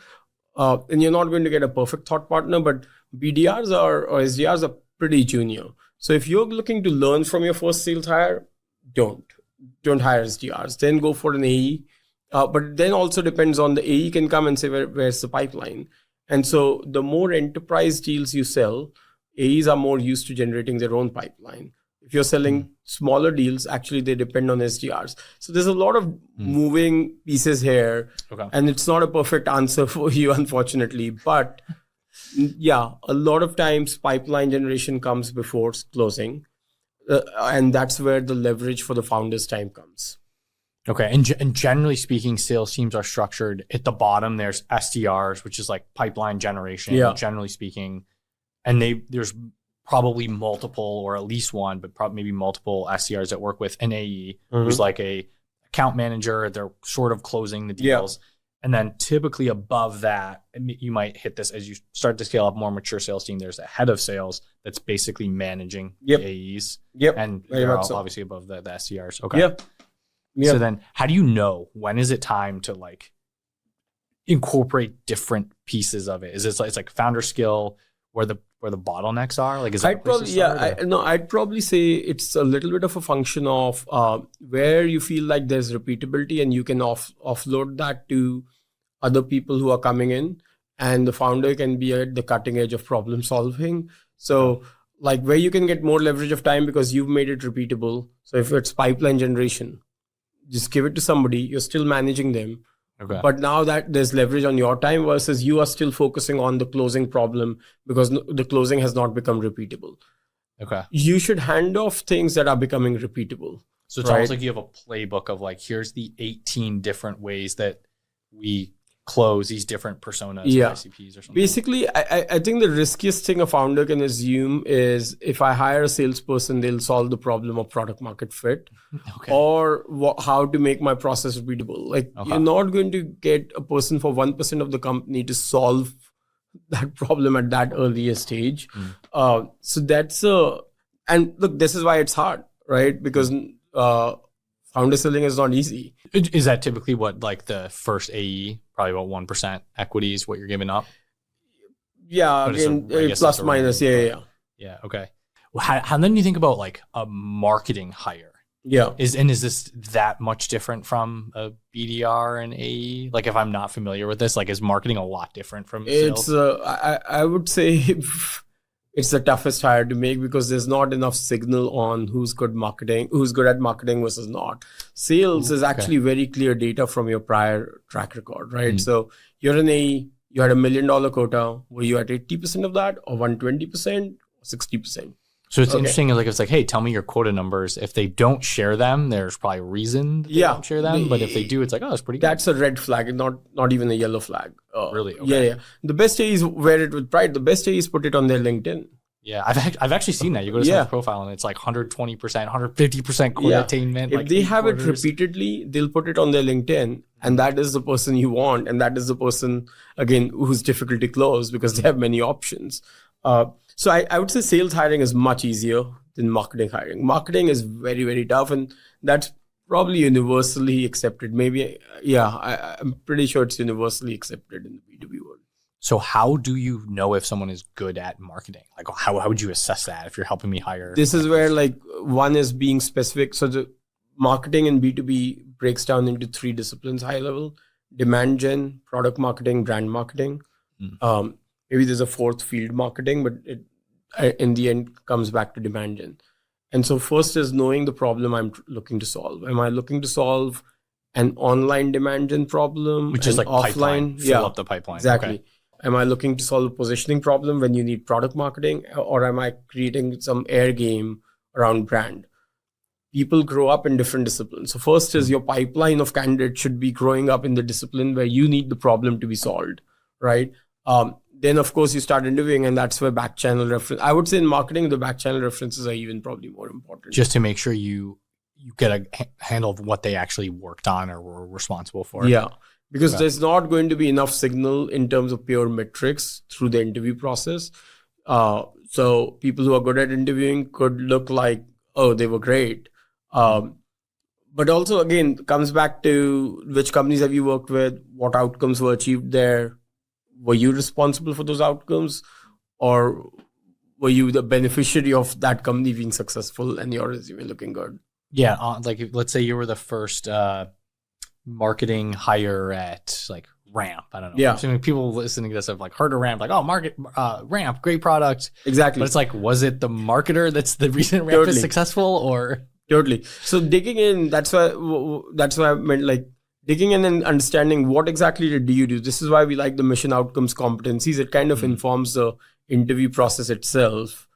And you're not going to get a perfect thought partner, but BDRs or SDRs are pretty junior. So if you're looking to learn from your first sales hire, don't hire SDRs. Then go for an AE. But then also depends on the AE can come and say, where's the pipeline? And so the more enterprise deals you sell, AEs are more used to generating their own pipeline. If you're selling smaller deals, actually they depend on SDRs. So there's a lot of moving pieces here. Okay. And it's not a perfect answer for you, unfortunately. But yeah, a lot of times pipeline generation comes before closing. And that's where the leverage for the founder's time comes. Okay. And generally speaking, sales teams are structured at the bottom. There's SDRs, which is like pipeline generation, generally speaking. And there's probably multiple or at least one, but probably maybe multiple SDRs that work with an AE who's like a account manager. They're sort of closing the deals. And then typically above that, you might hit this as you start to scale up more mature sales team. There's a head of sales that's basically managing AEs. And they're obviously above the SDRs. Okay. Yep. So then how do you know when is it time to like incorporate different pieces of it? Is it it's like founder skill where the bottlenecks are? Like, is that I'd probably say it's a little bit of a function of where you feel like there's repeatability and you can offload that to other people who are coming in, and the founder can be at the cutting edge of problem solving. So like where you can get more leverage of time because you've made it repeatable. So if it's pipeline generation, just give it to somebody, you're still managing them. Okay. But now that there's leverage on your time versus you are still focusing on the closing problem because the closing has not become repeatable. Okay. You should hand off things that are becoming repeatable. So it's almost like you have a playbook of like, here's the 18 different ways that we close these different personas or ICPs or something. Basically, I think the riskiest thing a founder can assume is if I hire a salesperson, they'll solve the problem of product market fit or how to make my process repeatable. Like you're not going to get a person for 1% of the company to solve that problem at that earlier stage. So that's and look, this is why it's hard, right? Because founder selling is not easy. Is that typically what like the first AE, probably about 1% equity is what you're giving up? Yeah, again, plus minus. Yeah. Okay. Well, how then do you think about like a marketing hire? Yeah. Is this that much different from a BDR and AE? Like if I'm not familiar with this, like is marketing a lot different from sales? I would say it's the toughest hire to make because there's not enough signal on who's good at marketing versus not. Sales is actually very clear data from your prior track record, right? So you're an AE, you had $1 million quota. Were you at 80% of that or 120% or 60%? So it's interesting. Like it's like, hey, tell me your quota numbers. If they don't share them, there's probably a reason they don't share them. But if they do, it's like, oh, it's pretty good. That's a red flag, not even a yellow flag. Really? Okay. Yeah. The best AEs wear it with pride. The best AEs put it on their LinkedIn. Yeah, I've actually seen that. You go to someone's profile and it's like 120%, 150% quota attainment. If they have it repeatedly, they'll put it on their LinkedIn, and that is the person you want, and that is the person again who's difficult to close because they have many options. So I would say sales hiring is much easier than marketing hiring. Marketing is very, very tough, and that's probably universally accepted. Maybe, I'm pretty sure it's universally accepted in the B2B world. So how do you know if someone is good at marketing? Like how would you assess that if you're helping me hire? This is where like one is being specific. So the marketing in B2B breaks down into 3 disciplines, high level: demand gen, product marketing, brand marketing. Maybe there's a 4th, field marketing, but it in the end comes back to demand gen. And so first is knowing the problem I'm looking to solve. Am I looking to solve an online demand gen problem? Which is like offline, pipeline, fill up the pipeline. Exactly. Okay. Am I looking to solve a positioning problem when you need product marketing, or am I creating some air game around brand? People grow up in different disciplines. So first is your pipeline of candidates should be growing up in the discipline where you need the problem to be solved, right? Then of course you start interviewing, and that's where backchannel reference. I would say in marketing, the backchannel references are even probably more important. Just to make sure you get a handle of what they actually worked on or were responsible for. Yeah. Because there's not going to be enough signal in terms of pure metrics through the interview process. So people who are good at interviewing could look like, oh, they were great. But also, again, comes back to which companies have you worked with, what outcomes were achieved there. Were you responsible for those outcomes, or were you the beneficiary of that company being successful and your resume looking good? Yeah, like let's say you were the first marketing hire at like Ramp. I don't know. Yeah. So people listening to this have like heard of Ramp, like, oh, Ramp, great product. Exactly. But it's like, was it the marketer that's the reason Ramp is successful, or? Totally. So digging in, that's why I meant like digging in and understanding what exactly did you do. This is why we like the mission outcomes competencies. It kind of informs the interview process itself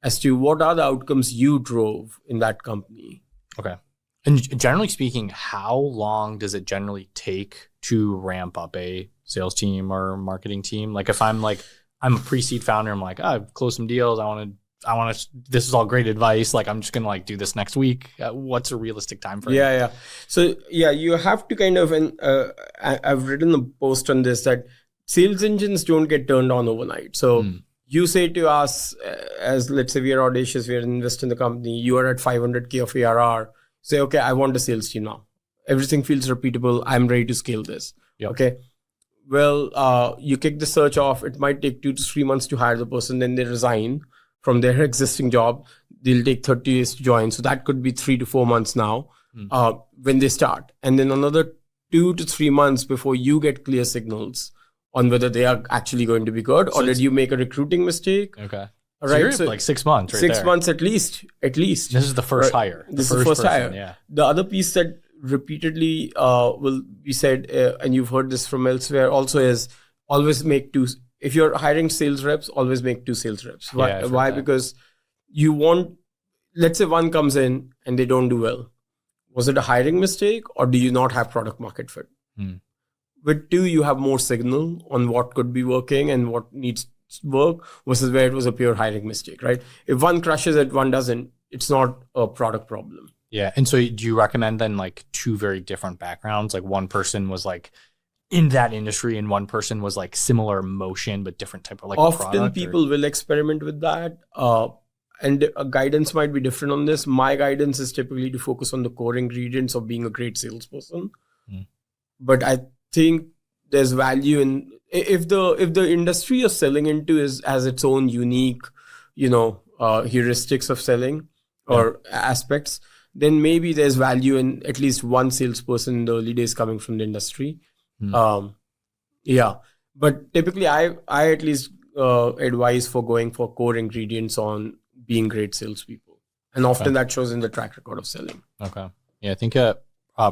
as to what are the outcomes you drove in that company. Okay. And generally speaking, how long does it generally take to ramp up a sales team or marketing team? Like if I'm a pre-seed founder, I'm like, I've closed some deals, I want to this is all great advice. Like, I'm just going to like do this next week. What's a realistic time frame? Yeah. So you have to kind of, and I've written a post on this, that sales engines don't get turned on overnight. So you say to us, as let's say we are Audacious, we are investing in the company, you are at 500K of ARR. Say, okay, I want a sales team now. Everything feels repeatable. I'm ready to scale this. Yep. Okay. Well, you kick the search off. It might take 2 to 3 months to hire the person. Then they resign from their existing job. They'll take 30 days to join. So that could be 3 to 4 months now when they start. And then another 2 to 3 months before you get clear signals on whether they are actually going to be good, or did you make a recruiting mistake? Okay. All right. So like 6 months, right? 6 months at least. This is the first hire. This is the first hire. Yeah. The other piece that repeatedly will be said, and you've heard this from elsewhere also, is always make 2. If you're hiring sales reps, always make 2 sales reps. Why? Because you want, let's say one comes in and they don't do well. Was it a hiring mistake, or do you not have product market fit? With 2, you have more signal on what could be working and what needs to work versus where it was a pure hiring mistake, right? If one crushes it, one doesn't, it's not a product problem. Yeah. And so do you recommend then like 2 very different backgrounds? Like one person was like in that industry and one person was like similar motion, but different type of like often product, people will experiment with that. And guidance might be different on this. My guidance is typically to focus on the core ingredients of being a great salesperson. But I think there's value in, if the industry you're selling into has its own unique, heuristics of selling or aspects, then maybe there's value in at least one salesperson in the early days coming from the industry. But typically I at least advise for going for core ingredients on being great salespeople, and often that shows in the track record of selling. Okay. Yeah, I think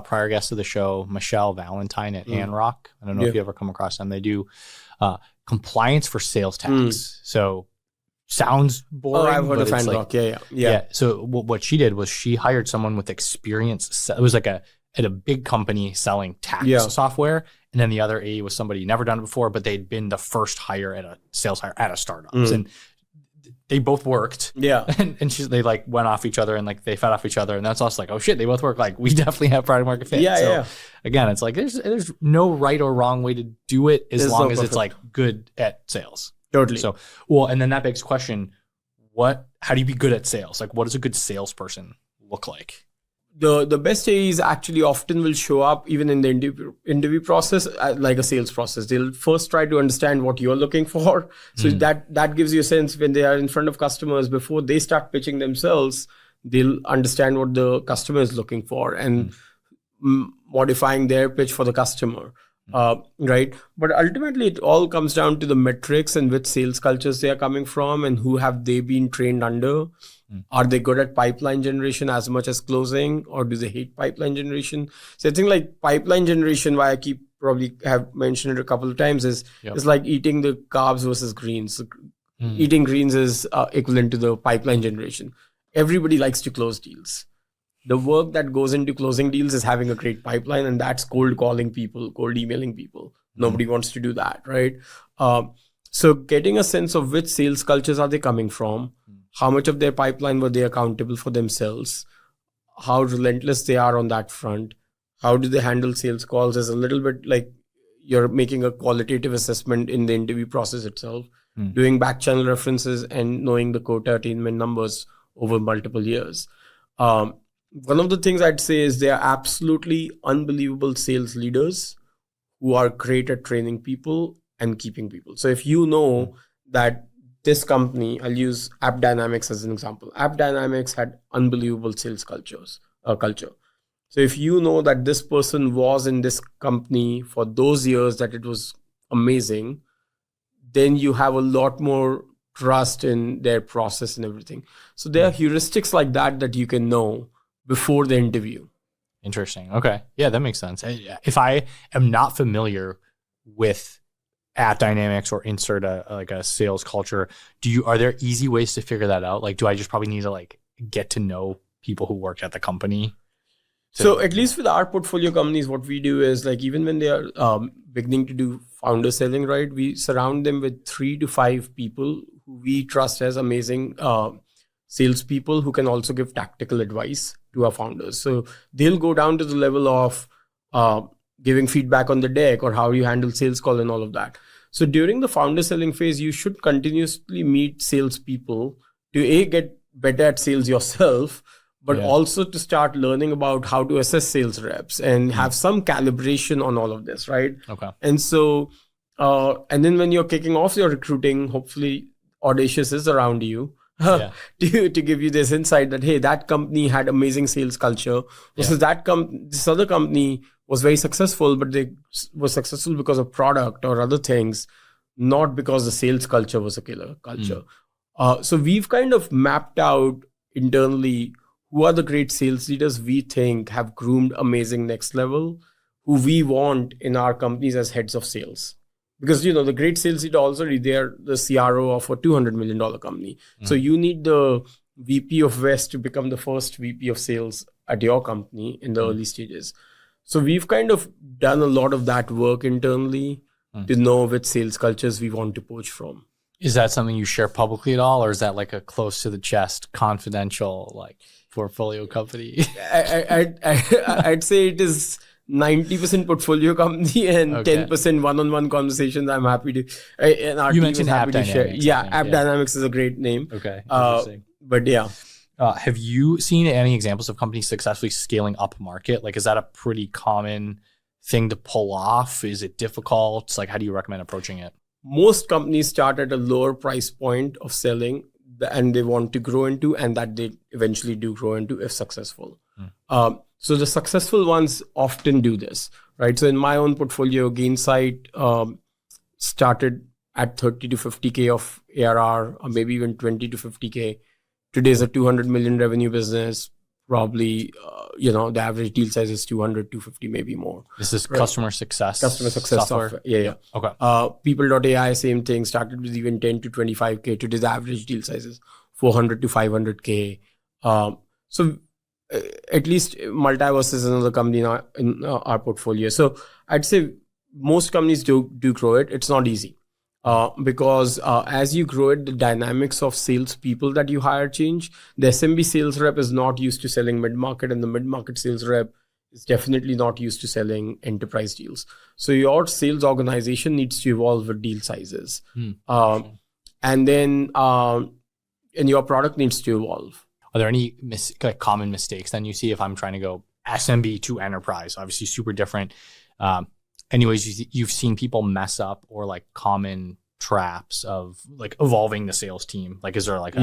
prior guest of the show, Michelle Valentine at Anrock. I don't know if you ever come across them. They do compliance for sales tax. So sounds boring. I've heard of Anrock. Yeah. So what she did was she hired someone with experience. It was like at a big company selling tax software. And then the other AE was somebody never done it before, but they'd been the first hire at a sales hire at a startup. And they both worked. Yeah. And they like went off each other and like they fed off each other. And that's us like, oh shit, they both work. Like we definitely have product market fit. So again, it's like there's no right or wrong way to do it as long as it's like good at sales. Totally. So, and then that begs the question, how do you be good at sales? Like what does a good salesperson look like? The best AEs actually often will show up even in the interview process like a sales process. They'll first try to understand what you're looking for. So that gives you a sense when they are in front of customers, before they start pitching themselves, they'll understand what the customer is looking for and modifying their pitch for the customer. Right. But ultimately, it all comes down to the metrics and which sales cultures they are coming from and who have they been trained under. Are they good at pipeline generation as much as closing, or do they hate pipeline generation? So I think like pipeline generation, why I probably have mentioned it a couple of times, is like eating the carbs versus greens. So eating greens is equivalent to the pipeline generation. Everybody likes to close deals. The work that goes into closing deals is having a great pipeline, and that's cold calling people, cold emailing people. Nobody wants to do that, right? So getting a sense of which sales cultures are they coming from, how much of their pipeline were they accountable for themselves, how relentless they are on that front, how do they handle sales calls, is a little bit like you're making a qualitative assessment in the interview process itself, doing back channel references and knowing the quota attainment numbers over multiple years. One of the things I'd say is they are absolutely unbelievable sales leaders who are great at training people and keeping people. So if you know that this company, I'll use App Dynamics as an example. App Dynamics had unbelievable sales culture. So if you know that this person was in this company for those years that it was amazing, then you have a lot more trust in their process and everything. So there are heuristics like that you can know before the interview. Interesting. Okay. Yeah, that makes sense. If I am not familiar with App Dynamics or insert a sales culture, are there easy ways to figure that out? Like, do I just probably need to like get to know people who work at the company? So at least with our portfolio companies, what we do is like, even when they are beginning to do founder selling, right, we surround them with 3 to 5 people who we trust as amazing salespeople who can also give tactical advice to our founders. So they'll go down to the level of giving feedback on the deck or how you handle sales call and all of that. So during the founder selling phase, you should continuously meet salespeople to get better at sales yourself, but also to start learning about how to assess sales reps and have some calibration on all of this, right? Okay. And so, and then when you're kicking off your recruiting, hopefully Audacious is around you to give you this insight that, hey, that company had amazing sales culture versus this other company was very successful, but they were successful because of product or other things, not because the sales culture was a killer culture. So we've kind of mapped out internally who are the great sales leaders we think have groomed amazing next level, who we want in our companies as heads of sales. Because, the great sales leader also, they're the CRO of a $200 million company. So you need the VP of West to become the first VP of sales at your company in the early stages. So we've kind of done a lot of that work internally to know which sales cultures we want to poach from. Is that something you share publicly at all, or is that like a close to the chest, confidential, like portfolio company? I'd say it is 90% portfolio company and 10% one-on-one conversations. I'm happy to. And our you team mentioned is happy App to share. Dynamics. Yeah, App Dynamics is a great name. Okay, interesting. But yeah. Have you seen any examples of companies successfully scaling up market? Like, is that a pretty common thing to pull off? Is it difficult? Like, how do you recommend approaching it? Most companies start at a lower price point of selling and they want to grow into, and that they eventually do grow into if successful. So the successful ones often do this, right? So in my own portfolio, Gainsight started at 30 to 50K of ARR, or maybe even 20 to 50K. Today is a 200 million revenue business. Probably, the average deal size is 200, 250, maybe more. This is customer success software. Yeah. Okay. People.ai, same thing, started with even 10 to 25K. Today's average deal size is 400 to 500K. So at least Multiverse is another company in our portfolio. So I'd say most companies do grow it. It's not easy. Because as you grow it, the dynamics of salespeople that you hire change. The SMB sales rep is not used to selling mid-market, and the mid-market sales rep is definitely not used to selling enterprise deals. So your sales organization needs to evolve with deal sizes. And then and your product needs to evolve. Are there any common mistakes then you see if I'm trying to go SMB to enterprise? Obviously super different. Anyways, you've seen people mess up, or like common traps of like evolving the sales team? Like, is there like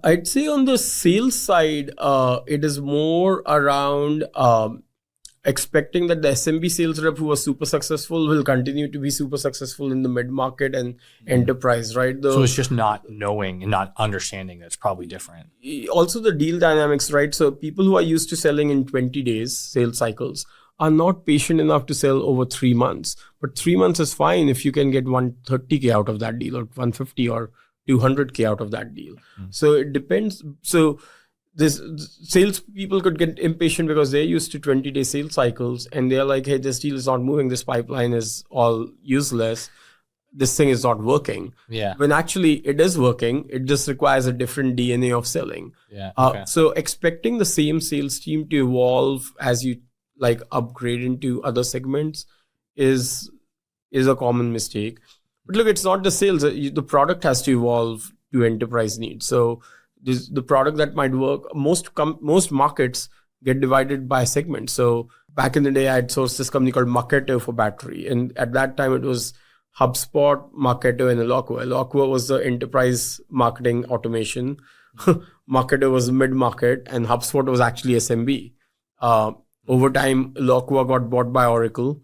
I'd say on the sales side, it is more around expecting that the SMB sales rep who was super successful will continue to be super successful in the mid-market and enterprise, right? So it's just not knowing and not understanding that's probably different. Also the deal dynamics, right? So people who are used to selling in 20 days sales cycles are not patient enough to sell over 3 months. But 3 months is fine if you can get 130K out of that deal, or 150 or 200K out of that deal. So it depends. So this sales people could get impatient because they're used to 20-day sales cycles, and they're like, hey, this deal is not moving. This pipeline is all useless. This thing is not working. Yeah. When actually it is working, it just requires a different DNA of selling. Yeah. Okay. So expecting the same sales team to evolve as you like upgrade into other segments is a common mistake. But look, it's not the sales. The product has to evolve to enterprise needs. So the product that might work, most markets get divided by segments. So back in the day, I had sourced this company called Marketo for battery. And at that time, it was HubSpot, Marketo, and Eloqua. Eloqua was the enterprise marketing automation. Marketo was mid-market, and HubSpot was actually SMB. Over time, Eloqua got bought by Oracle.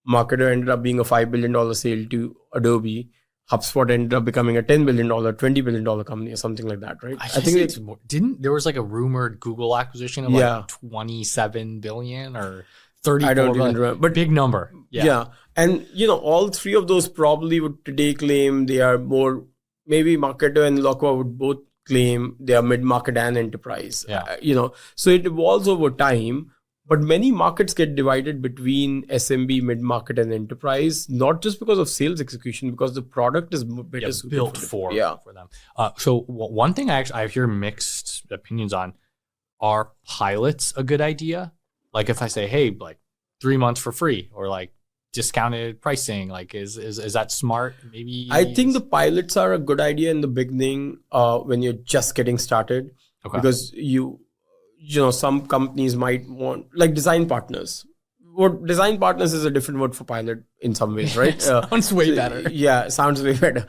Marketer ended up being a $5 billion sale to Adobe. HubSpot ended up becoming a $10 billion, $20 billion company or something like that, right? I think it's more. There was like a rumored Google acquisition of like 27 billion or 34 I don't billion. even remember. But big number. Yeah. And, all three of those probably would today claim they are more, maybe Marketer and Eloqua would both claim they are mid-market and enterprise. Yeah. So it evolves over time. But many markets get divided between SMB, mid-market, and enterprise, not just because of sales execution, because the product is better suited built for them. So one thing I hear mixed opinions on, are pilots a good idea? Like if I say, hey, like 3 months for free, or like discounted pricing, like is that smart? Maybe I think the pilots are a good idea in the beginning when you're just getting started, because you know, some companies might want, like design partners. What design partners is a different word for pilot in some ways, right? Sounds way better. Yeah, sounds way better.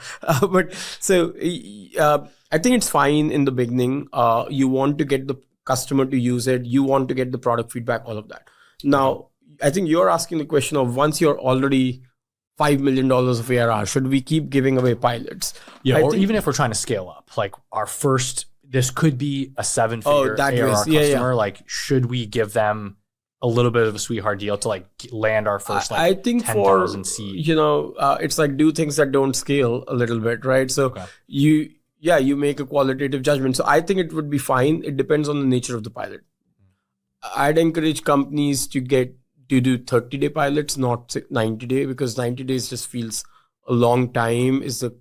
But so I think it's fine in the beginning. You want to get the customer to use it. You want to get the product feedback, all of that. Now, I think you're asking the question of, once you're already $5 million of ARR, should we keep giving away pilots? Yeah, or even if we're trying to scale up, like our first, this could be a 7-figure ARR customer. Like, should we give them a little bit of a sweetheart deal to like land our first, like, I think 10,000 seed? You know, it's like do things that don't scale a little bit, right? So you make a qualitative judgment. So I think it would be fine. It depends on the nature of the pilot. I'd encourage companies to do 30-day pilots, not 90-day, because 90 days just feels a long time. Is the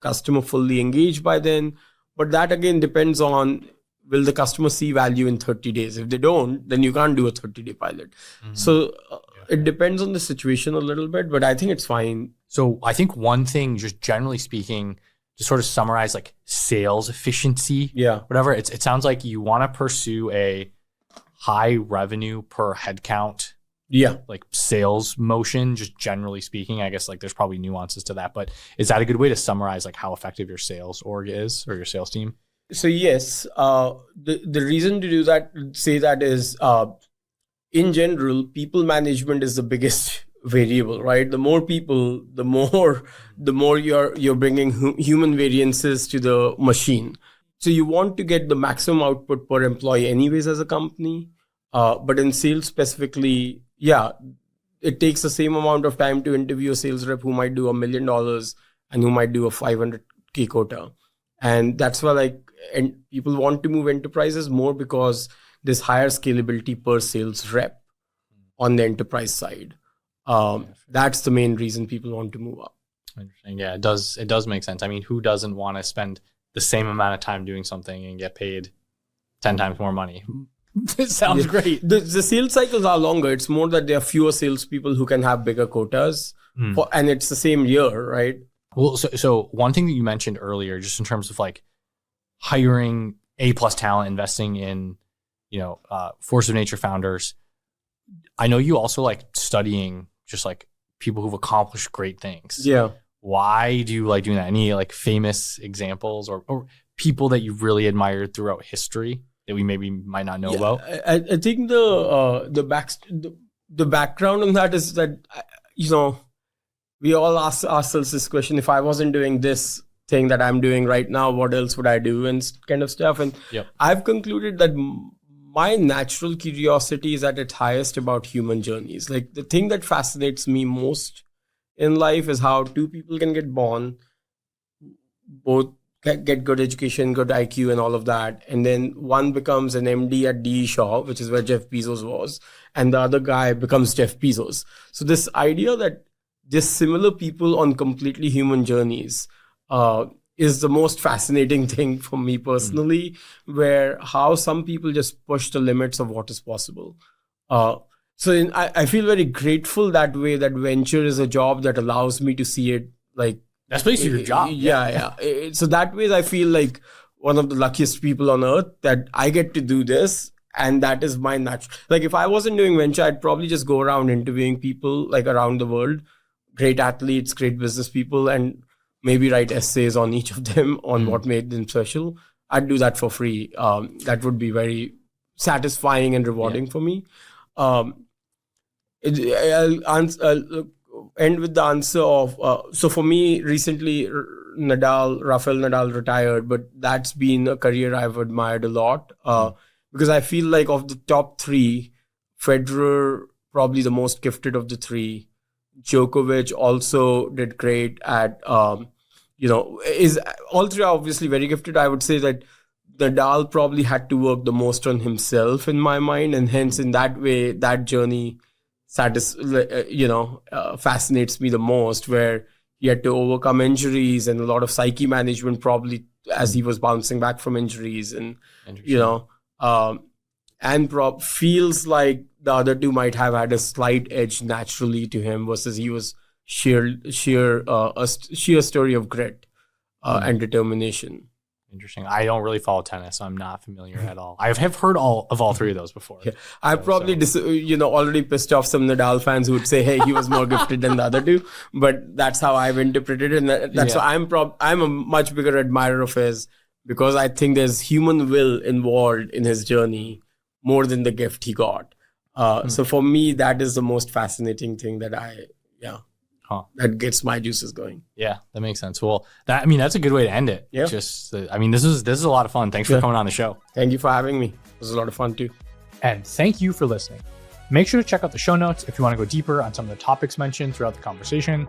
customer fully engaged by then? But that again depends on, will the customer see value in 30 days? If they don't, then you can't do a 30-day pilot. So it depends on the situation a little bit, but I think it's fine. So I think one thing, just generally speaking, to sort of summarize like sales efficiency, whatever, it sounds like you want to pursue a high revenue per headcount, like sales motion, just generally speaking. I guess like there's probably nuances to that, but is that a good way to summarize like how effective your sales org is, or your sales team? So yes, the reason to do that, say that is, in general, people management is the biggest variable, right? The more people, the more you're bringing human variances to the machine. So you want to get the maximum output per employee anyways as a company. But in sales specifically, it takes the same amount of time to interview a sales rep who might do $1 million and who might do a 500K quota. And that's why and people want to move enterprises more, because there's higher scalability per sales rep on the enterprise side. That's the main reason people want to move up. Interesting. Yeah, it does make sense. I mean, who doesn't want to spend the same amount of time doing something and get paid 10 times more money? It sounds great. The sales cycles are longer. It's more that there are fewer salespeople who can have bigger quotas, and it's the same year, right? Well, so one thing that you mentioned earlier, just in terms of like hiring A+ talent, investing in, force of nature founders. I know you also like studying just like people who've accomplished great things. Yeah. Why do you like doing that? Any like famous examples or people that you've really admired throughout history that we maybe might not know about? I think the background on that is that, we all ask ourselves this question: if I wasn't doing this thing that I'm doing right now, what else would I do, and kind of stuff. And I've concluded that my natural curiosity is at its highest about human journeys. Like, the thing that fascinates me most in life is how two people can get born, both get good education, good IQ and all of that. And then one becomes an MD at DE Shaw, which is where Jeff Bezos was. And the other guy becomes Jeff Bezos. So this idea that just similar people on completely human journeys is the most fascinating thing for me personally, where how some people just push the limits of what is possible. I feel very grateful that way, that venture is a job that allows me to see it like... That's basically your job. Yeah. So that way I feel like one of the luckiest people on earth, that I get to do this. And that is my natural... Like, if I wasn't doing venture, I'd probably just go around interviewing people like around the world, great athletes, great business people, and maybe write essays on each of them on what made them special. I'd do that for free. That would be very satisfying and rewarding for me. I'll end with the answer of, so for me, recently, Rafael Nadal retired, but that's been a career I've admired a lot, because I feel like of the top three, Federer, probably the most gifted of the three. Djokovic also did great at, is all three are obviously very gifted. I would say that Nadal probably had to work the most on himself in my mind, and hence in that way, that journey fascinates me the most, where he had to overcome injuries and a lot of psyche management probably as he was bouncing back from injuries, and feels like the other two might have had a slight edge naturally to him versus he was sheer story of grit and determination. Interesting. I don't really follow tennis, so I'm not familiar at all. I have heard of all three of those before. Yeah. I've probably already pissed off some Nadal fans who would say, hey, he was more gifted than the other two. But that's how I've interpreted it. And that's why I'm a much bigger admirer of his, because I think there's human will involved in his journey more than the gift he got. So for me, that is the most fascinating thing that that gets my juices going. Yeah, that makes sense. Well, that's a good way to end it. Yeah. This is a lot of fun. Thanks for coming on the show. Thank you for having me. It was a lot of fun too. And thank you for listening. Make sure to check out the show notes if you want to go deeper on some of the topics mentioned throughout the conversation.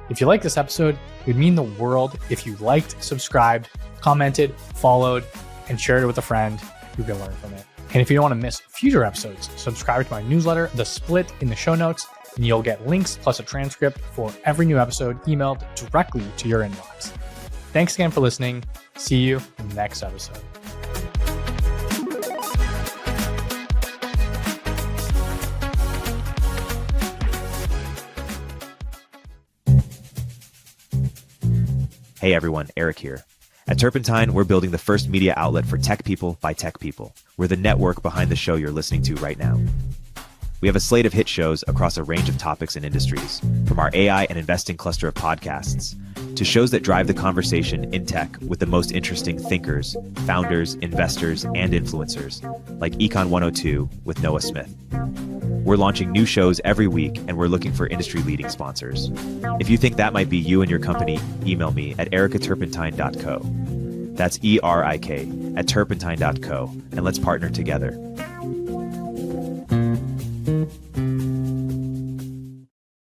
If you like this episode, it would mean the world if you liked, subscribed, commented, followed, and shared it with a friend who can learn from it. And if you don't want to miss future episodes, subscribe to my newsletter, The Split, in the show notes, and you'll get links plus a transcript for every new episode emailed directly to your inbox. Thanks again for listening. See you in the next episode. Hey everyone, Eric here. At Turpentine, we're building the first media outlet for tech people by tech people. We're the network behind the show you're listening to right now. We have a slate of hit shows across a range of topics and industries, from our AI and investing cluster of podcasts to shows that drive the conversation in tech with the most interesting thinkers, founders, investors, and influencers, like Econ 102 with Noah Smith. We're launching new shows every week, and we're looking for industry-leading sponsors. If you think that might be you and your company, email me at ericaturpentine.co. That's ERIK at turpentine.co, and let's partner together.